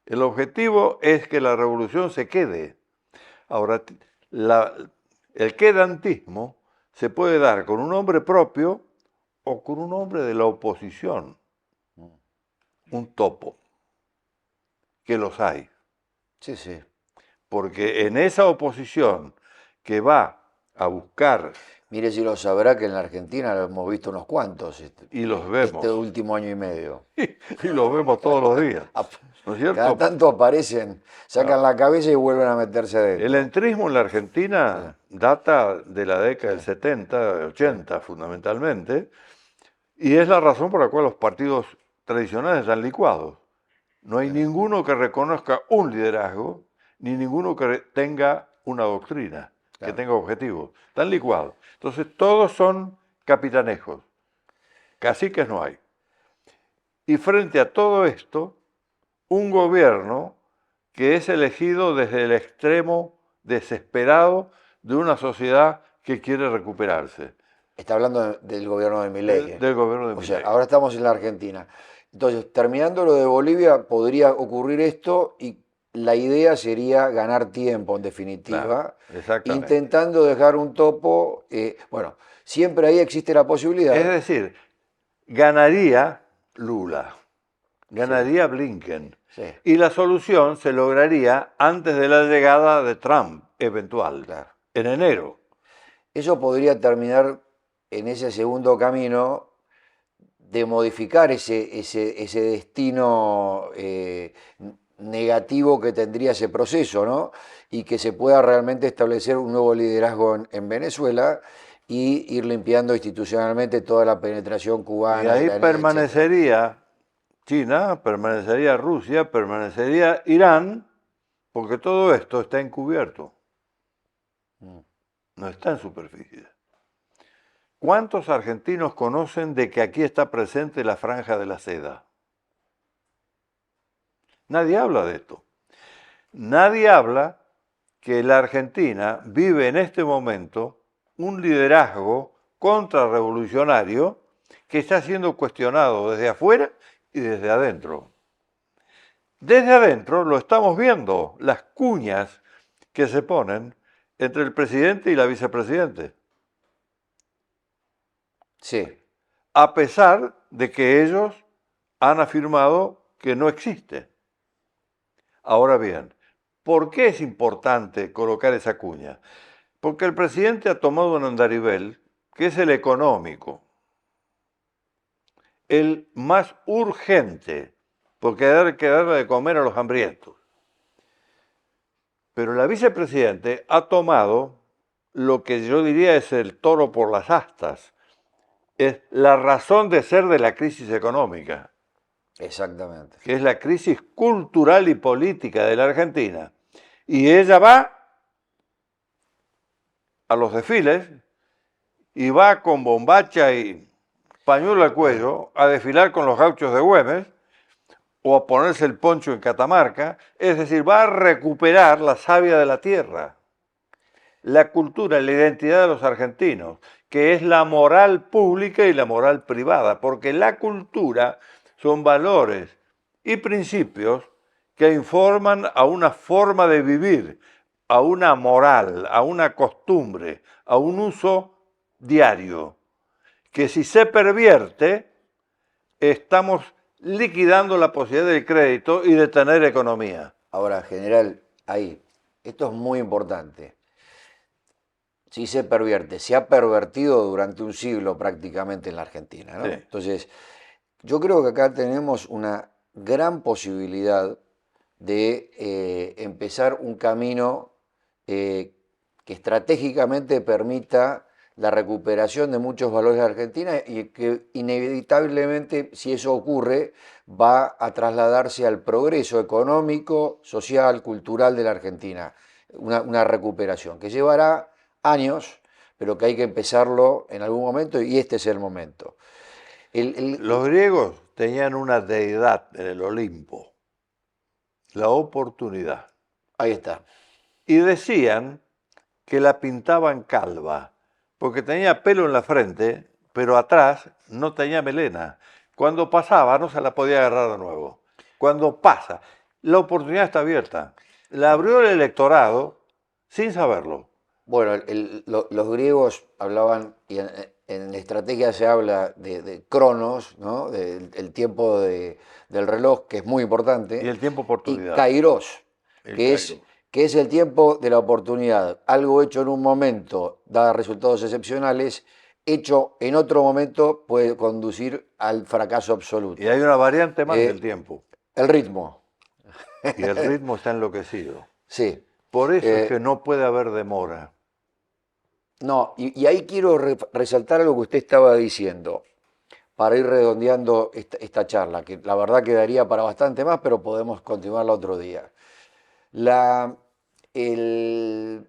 B: El objetivo es que la revolución se quede. Ahora, el quedantismo se puede dar con un hombre propio o con un hombre de la oposición, un topo, que los hay.
A: Sí, sí.
B: Porque en esa oposición que va a buscar,
A: Mire si lo sabrá que en la Argentina lo hemos visto unos cuantos
B: y los
A: este
B: vemos,
A: último año y medio.
B: y los vemos todos los días, ¿no es
A: Cada
B: cierto?
A: tanto aparecen, sacan la cabeza y vuelven a meterse
B: El
A: adentro.
B: entrismo en la
A: Sí,
B: Argentina data de la década
A: sí,
B: del 70,
A: sí,
B: 80 fundamentalmente, y es la razón por la cual los partidos tradicionales están licuados. No hay
A: sí,
B: ninguno que reconozca un liderazgo, ni ninguno que tenga una doctrina, que
A: claro.
B: tenga objetivos. Están licuados. Entonces todos son capitanejos. Caciques no hay. Y frente a todo esto, un gobierno que es elegido desde el extremo desesperado de una sociedad que quiere recuperarse,
A: Está hablando del gobierno de Milei.
B: del gobierno de
A: O sea,
B: Milei.
A: ahora estamos en la Argentina. Entonces, terminando lo de Bolivia, podría ocurrir esto y la idea sería ganar tiempo, en
B: Claro,
A: definitiva,
B: exactamente.
A: intentando dejar un topo. Bueno, siempre ahí existe la
B: Es
A: posibilidad.
B: decir, ganaría Lula,
A: Sí,
B: ganaría Blinken,
A: sí,
B: y la solución se lograría antes de la llegada de Trump, eventual,
A: claro.
B: en enero.
A: Eso podría terminar en ese segundo camino de modificar ese destino negativo que tendría ese proceso, ¿no? Y que se pueda realmente establecer un nuevo liderazgo en Venezuela y ir limpiando institucionalmente toda la penetración
B: Y
A: cubana,
B: ahí
A: iraní, etc.
B: permanecería China, permanecería Rusia, permanecería Irán, porque todo esto está encubierto, no está en superficie. ¿Cuántos argentinos conocen de que aquí está presente la franja de la seda? Nadie habla de esto. Nadie habla que la Argentina vive en este momento un liderazgo contrarrevolucionario que está siendo cuestionado desde afuera y desde adentro. Desde adentro lo estamos viendo, las cuñas que se ponen entre el presidente y la vicepresidente,
A: Sí,
B: a pesar de que ellos han afirmado que no existe. Ahora bien, ¿por qué es importante colocar esa cuña? Porque el presidente ha tomado un andarivel que es el económico, el más urgente, porque hay que darle de comer a los hambrientos. Pero la vicepresidente ha tomado lo que yo diría es el toro por las astas, es la razón de ser de la crisis económica,
A: Exactamente.
B: que es la crisis cultural y política de la Argentina. Y ella va a los desfiles y va con bombacha y pañuelo al cuello a desfilar con los gauchos de Güemes o a ponerse el poncho en Catamarca, es decir, va a recuperar la savia de la tierra, la cultura, la identidad de los argentinos, que es la moral pública y la moral privada, porque la cultura son valores y principios que informan a una forma de vivir, a una moral, a una costumbre, a un uso diario, que si se pervierte, estamos liquidando la posibilidad del crédito y de tener economía.
A: Ahora, general, ahí, esto es muy importante. Si se pervierte, se ha pervertido durante un siglo prácticamente en la Argentina, ¿no?
B: Sí.
A: Entonces, yo creo que acá tenemos una gran posibilidad de empezar un camino que estratégicamente permita la recuperación de muchos valores de Argentina y que inevitablemente, si eso ocurre, va a trasladarse al progreso económico, social, cultural de la Argentina. Una recuperación que llevará años, pero que hay que empezarlo en algún momento y este es el momento.
B: Los griegos tenían una deidad en el Olimpo, la oportunidad,
A: Ahí está.
B: y decían que la pintaban calva, porque tenía pelo en la frente, pero atrás no tenía melena. Cuando pasaba no se la podía agarrar de nuevo. Cuando pasa, la oportunidad está abierta. La abrió el electorado sin saberlo.
A: Bueno, los griegos hablaban, y en estrategia se habla de cronos, ¿no? El tiempo del reloj, que es muy
B: Y
A: importante,
B: el tiempo
A: y
B: oportunidad.
A: kairos,
B: El
A: que
B: Cairo.
A: es, que es el tiempo de la oportunidad. Algo hecho en un momento da resultados excepcionales, hecho en otro momento puede conducir al fracaso
B: Y hay
A: absoluto.
B: una variante más del
A: Eh,
B: tiempo.
A: el ritmo,
B: Y el ritmo está enloquecido.
A: sí.
B: Por eso es que
A: Eh,
B: no puede haber demora.
A: no, y ahí quiero resaltar algo que usted estaba diciendo, para ir redondeando esta charla, que la verdad quedaría para bastante más, pero podemos continuarla otro día. La, el-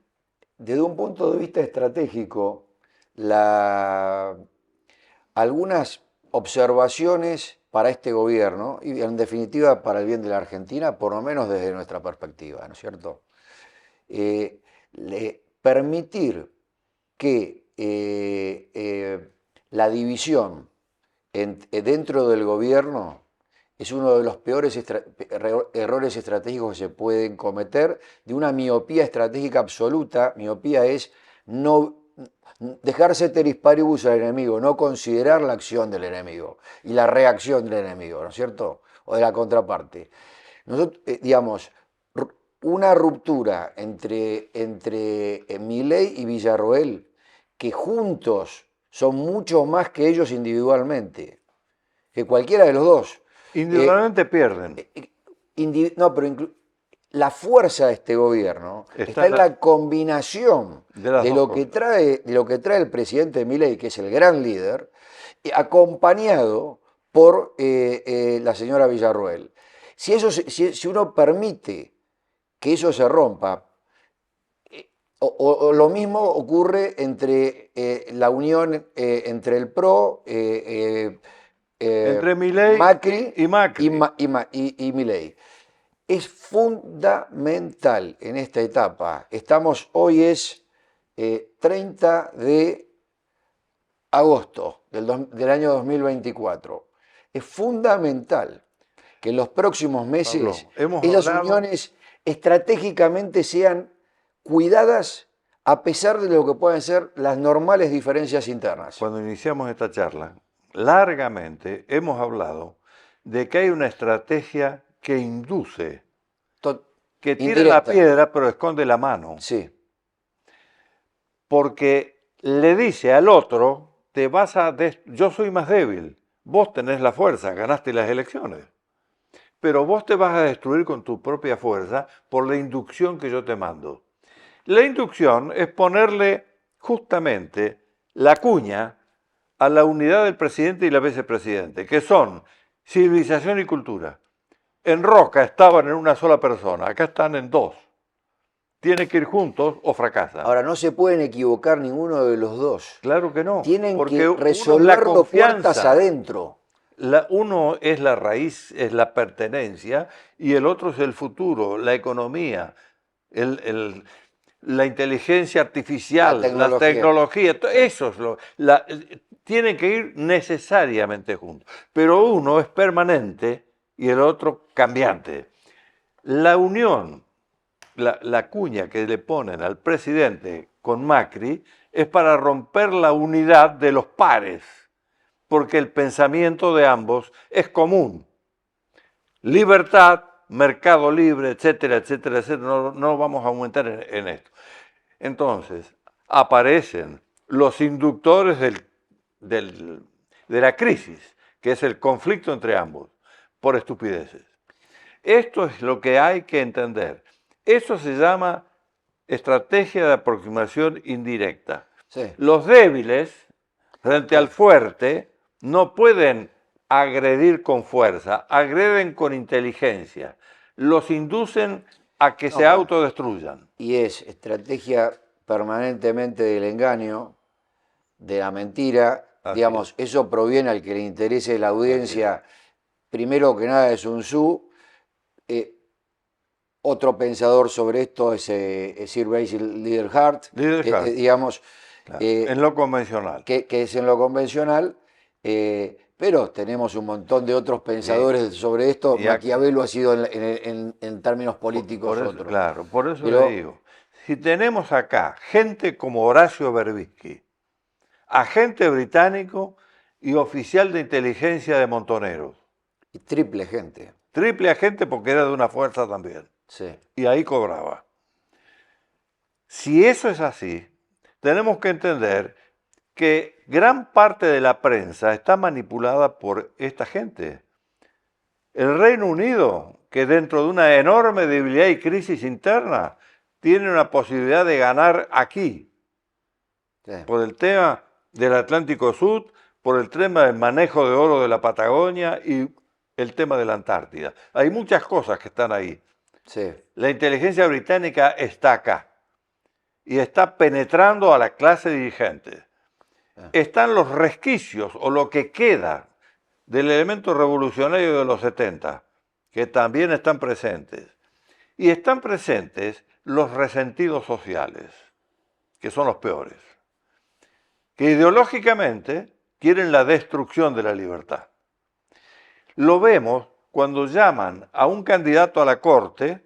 A: Desde un punto de vista estratégico, la, algunas observaciones para este gobierno, y en definitiva para el bien de la Argentina, por lo menos desde nuestra perspectiva, ¿no es cierto? Permitir que la división dentro del gobierno es uno de los peores errores estratégicos que se pueden cometer, de una miopía estratégica absoluta. Miopía es no dejarse ceteris paribus al enemigo, no considerar la acción del enemigo y la reacción del enemigo, ¿no es cierto? O de la contraparte. Nosotros, digamos, una ruptura entre Milei y Villarroel, que juntos son mucho más que ellos individualmente, que cualquiera de los dos.
B: Individualmente pierden.
A: No, pero la fuerza de este gobierno
B: Está
A: está en la combinación
B: de las dos cosas.
A: de lo que trae el presidente Milei, que es el gran líder, acompañado por la señora Villarroel. Si uno permite que eso se rompa, o lo mismo ocurre entre la unión entre el PRO,
B: Entre Milei
A: Macri
B: y Macri.
A: y Milei. Es fundamental en esta etapa. Hoy es 30 de agosto del año 2024. Es fundamental que en los próximos meses
B: Pablo, hemos
A: esas
B: hablado,
A: uniones estratégicamente sean cuidadas a pesar de lo que pueden ser las normales diferencias internas.
B: cuando iniciamos esta charla, largamente hemos hablado de que hay una estrategia que induce que tira la
A: indirecta.
B: piedra pero esconde la mano.
A: Sí,
B: Porque le dice al otro, yo soy más débil, vos tenés la fuerza, ganaste las elecciones, pero vos te vas a destruir con tu propia fuerza por la inducción que yo te mando. La inducción es ponerle justamente la cuña a la unidad del presidente y la vicepresidente, que son civilización y cultura. En Roca estaban en una sola persona, acá están en dos. Tienen que ir juntos o fracasan.
A: ahora no se pueden equivocar ninguno de los dos.
B: Claro que no,
A: Tienen
B: porque
A: que
B: uno es la
A: resolverlo puertas
B: confianza,
A: adentro.
B: uno es la raíz, es la pertenencia, y el otro es el futuro, la economía, la inteligencia
A: La
B: artificial, las
A: tecnología.
B: tecnologías,
A: Sí.
B: eso es tienen que ir necesariamente juntos. Pero uno es permanente y el otro cambiante. La unión, la cuña que le ponen al presidente con Macri es para romper la unidad de los pares, porque el pensamiento de ambos es común. Libertad, mercado libre, etcétera, etcétera, etcétera. No vamos a aumentar en esto. Entonces, aparecen los inductores de la crisis, que es el conflicto entre ambos, por estupideces. Esto es lo que hay que entender. Eso se llama estrategia de aproximación indirecta.
A: Sí.
B: Los débiles, frente al fuerte, no pueden agredir con fuerza, agreden con inteligencia. Los inducen a que
A: No,
B: se autodestruyan.
A: y es estrategia permanentemente del engaño, de la mentira.
B: Así
A: Digamos, eso proviene al que le interese la
B: Así
A: audiencia, primero que nada de Sun Tzu. Otro pensador sobre esto es Sir Basil Liddell-Hart,
B: Liderazgo,
A: digamos,
B: claro, en
A: eh,
B: lo convencional.
A: que es en lo convencional, pero tenemos un montón de otros
B: Sí.
A: pensadores sobre esto.
B: Y aquí,
A: Maquiavelo ha sido en términos políticos
B: por eso,
A: otro.
B: claro, por eso le
A: Pero
B: digo, si tenemos acá gente como Horacio Berbisky, agente británico y oficial de inteligencia de Montoneros,
A: triple gente,
B: triple agente porque era de una fuerza también,
A: sí.
B: y ahí cobraba. Si eso es así, tenemos que entender que gran parte de la prensa está manipulada por esta gente. El Reino Unido, que dentro de una enorme debilidad y crisis interna, tiene una posibilidad de ganar aquí,
A: Sí.
B: por el tema del Atlántico Sur, por el tema del manejo de oro de la Patagonia y el tema de la Antártida. Hay muchas cosas que están ahí.
A: Sí.
B: La inteligencia británica está acá y está penetrando a la clase dirigente. Están los resquicios o lo que queda del elemento revolucionario de los 70, que también están presentes. Y están presentes los resentidos sociales, que son los peores, que ideológicamente quieren la destrucción de la libertad. Lo vemos cuando llaman a un candidato a la Corte,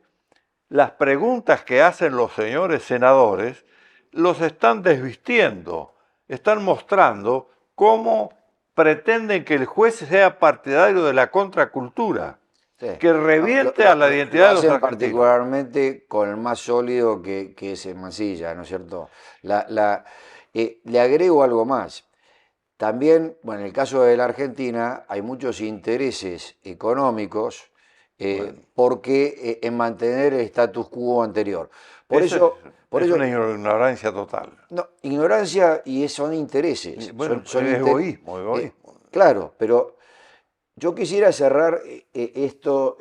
B: las preguntas que hacen los señores senadores los están desvistiendo, están mostrando cómo pretenden que el juez sea partidario de la contracultura,
A: Sí.
B: que reviente a la identidad de los
A: hacen
B: argentinos.
A: particularmente con el más sólido que es Mansilla, ¿no es cierto? Le agrego algo más. También, bueno, en el caso de la Argentina hay muchos intereses económicos porque en mantener el status quo anterior. Por eso,
B: es una ignorancia total.
A: no, ignorancia y son intereses.
B: Bueno,
A: Son
B: egoísmo.
A: claro, pero yo quisiera cerrar esto,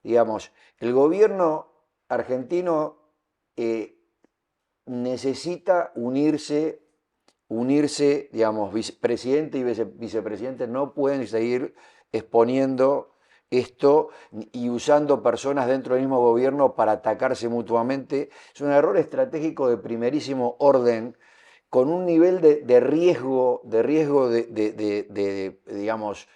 A: digamos, el gobierno argentino necesita unirse, digamos, presidente y vicepresidente no pueden seguir exponiendo esto y usando personas dentro del mismo gobierno para atacarse mutuamente. Es un error estratégico de primerísimo orden, con un nivel de riesgo, digamos,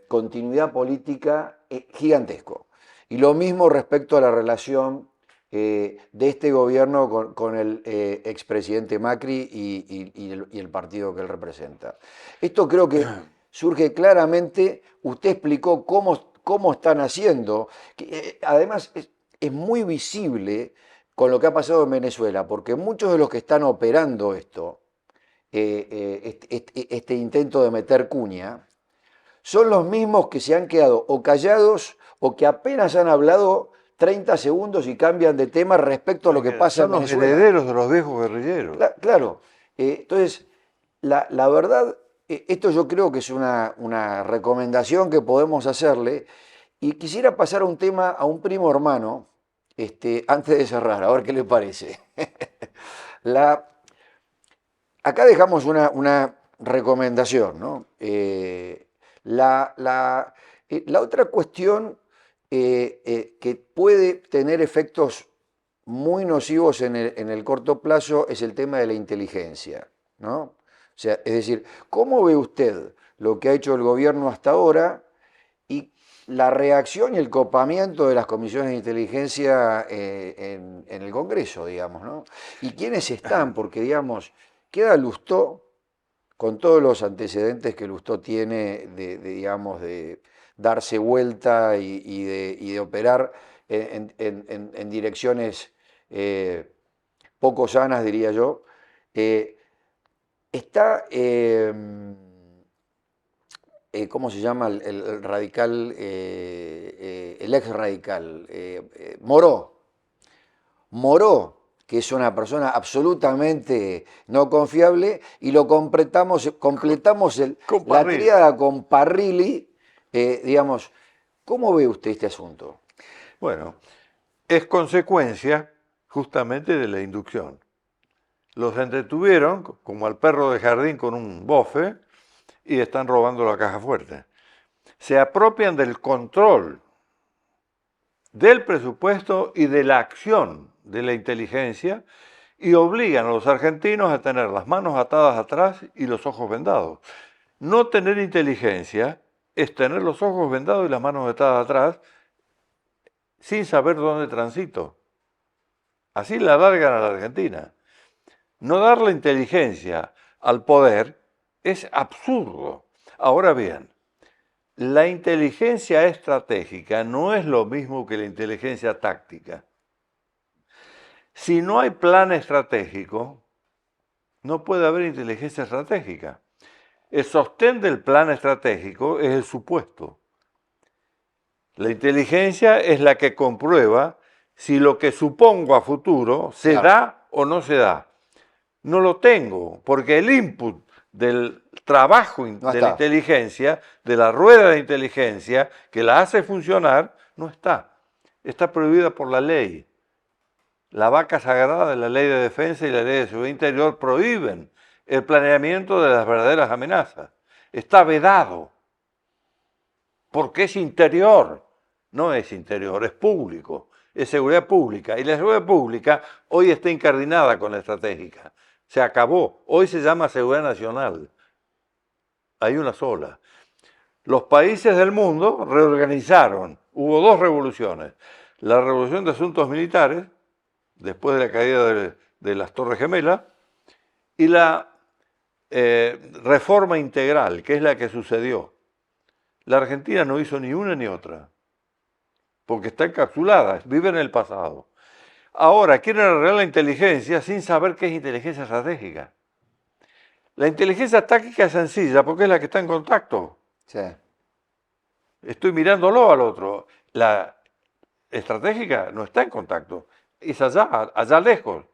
A: continuidad política gigantesco. Y lo mismo respecto a la relación de este gobierno con el expresidente Macri y el partido que él representa. Esto creo que surge claramente. Usted explicó cómo están haciendo. Además, es muy visible con lo que ha pasado en Venezuela, porque muchos de los que están operando esto, este intento de meter cuña, son los mismos que se han quedado o callados o que apenas han hablado 30 segundos y cambian de tema respecto a lo que pasa en
B: Son los
A: Venezuela.
B: herederos de los viejos guerrilleros.
A: Claro. Entonces, la verdad, esto yo creo que es una recomendación que podemos hacerle. Y quisiera pasar a un tema, a un primo hermano, antes de cerrar, a ver qué le parece. La, Acá dejamos una recomendación, ¿no? La otra cuestión que puede tener efectos muy nocivos en el corto plazo es el tema de la inteligencia, ¿no? O sea, es decir, ¿cómo ve usted lo que ha hecho el gobierno hasta ahora y la reacción y el copamiento de las comisiones de inteligencia en el Congreso, digamos, ¿no? ¿Y quiénes están? Porque, digamos, queda Lustó, con todos los antecedentes que Lustó tiene digamos, de darse vuelta y de operar en direcciones poco sanas, diría yo. Está, ¿cómo se llama el radical, el ex radical? Moró. Moró, que es una persona absolutamente no confiable, y lo completamos
B: Con
A: la
B: Parrilli.
A: tríada con Parrilli, digamos. ¿Cómo ve usted este asunto?
B: Bueno, es consecuencia justamente de la inducción. Los entretuvieron como al perro de jardín con un bofe y están robando la caja fuerte. Se apropian del control del presupuesto y de la acción de la inteligencia y obligan a los argentinos a tener las manos atadas atrás y los ojos vendados. No tener inteligencia es tener los ojos vendados y las manos atadas atrás sin saber dónde transito. Así la largan a la Argentina. No darle inteligencia al poder es absurdo. Ahora bien, la inteligencia estratégica no es lo mismo que la inteligencia táctica. Si no hay plan estratégico, no puede haber inteligencia estratégica. El sostén del plan estratégico es el supuesto. La inteligencia es la que comprueba si lo que supongo a futuro se
A: Claro.
B: da o no se da. No lo tengo, porque el input del trabajo
A: No
B: de la
A: está.
B: inteligencia, de la rueda de inteligencia que la hace funcionar, no está. Está prohibida por la ley. La vaca sagrada de la ley de defensa y la ley de seguridad interior prohíben el planeamiento de las verdaderas amenazas. Está vedado, porque es interior. No es interior, es público, es seguridad pública. Y la seguridad pública hoy está incardinada con la estratégica. Se acabó. Hoy se llama seguridad nacional. Hay una sola. Los países del mundo reorganizaron. Hubo dos revoluciones. La revolución de asuntos militares, después de la caída de las Torres Gemelas, y la reforma integral, que es la que sucedió. La Argentina no hizo ni una ni otra, porque está encapsulada, vive en el pasado. Ahora quieren arreglar la inteligencia sin saber qué es inteligencia estratégica. La inteligencia táctica es sencilla porque es la que está en contacto.
A: Sí.
B: Estoy mirándolo al otro. La estratégica no está en contacto, es allá, allá lejos.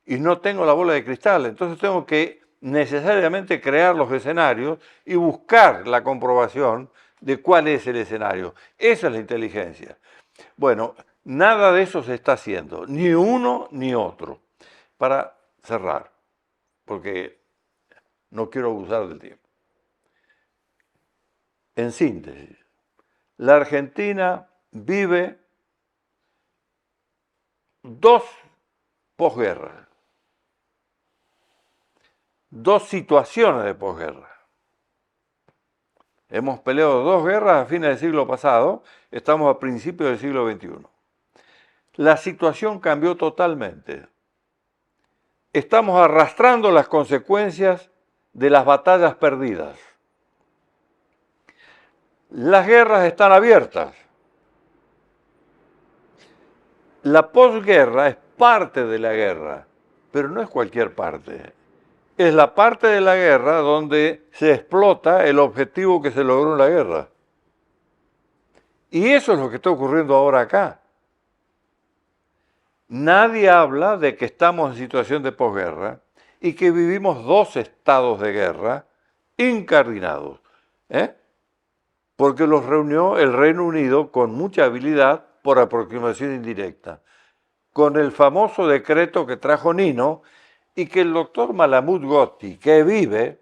B: Y no tengo la bola de cristal, entonces tengo que necesariamente crear los escenarios y buscar la comprobación de cuál es el escenario. Esa es la inteligencia. Bueno, nada de eso se está haciendo, ni uno ni otro. Para cerrar, porque no quiero abusar del tiempo. En síntesis, la Argentina vive dos posguerras, dos situaciones de posguerra. Hemos peleado dos guerras a fines del siglo pasado, estamos a principios del siglo XXI. La situación cambió totalmente. Estamos arrastrando las consecuencias de las batallas perdidas. Las guerras están abiertas. La posguerra es parte de la guerra, pero no es cualquier parte. Es la parte de la guerra donde se explota el objetivo que se logró en la guerra. Y eso es lo que está ocurriendo ahora acá. Nadie habla de que estamos en situación de posguerra y que vivimos dos estados de guerra incardinados, porque los reunió el Reino Unido con mucha habilidad por aproximación indirecta, con el famoso decreto que trajo Nino y que el doctor Malamud Gotti, que vive,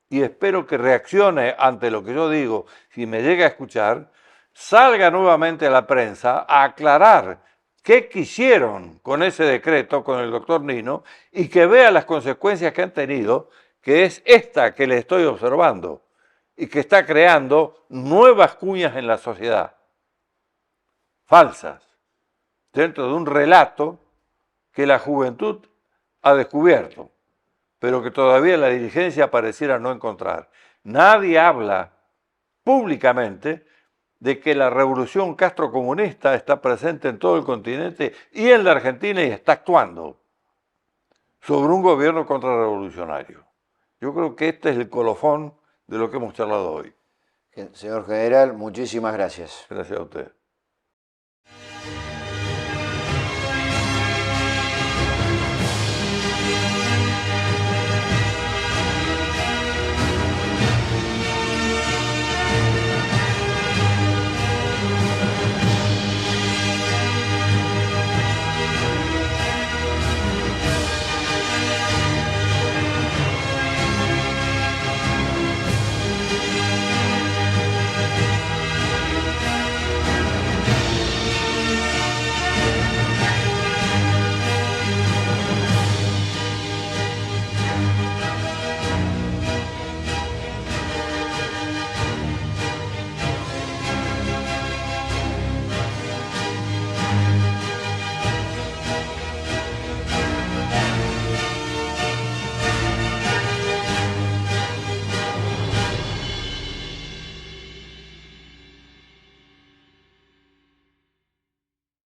B: y espero que reaccione ante lo que yo digo, si me llega a escuchar, salga nuevamente a la prensa a aclarar qué quisieron con ese decreto, con el doctor Nino, y que vea las consecuencias que han tenido, que es esta que le estoy observando, y que está creando nuevas cuñas en la sociedad, falsas, dentro de un relato que la juventud ha descubierto, pero que todavía la dirigencia pareciera no encontrar. Nadie habla públicamente de que la revolución castrocomunista está presente en todo el continente y en la Argentina y está actuando sobre un gobierno contrarrevolucionario. Yo creo que este es el colofón de lo que hemos charlado hoy.
A: Señor general, muchísimas gracias.
B: Gracias a usted.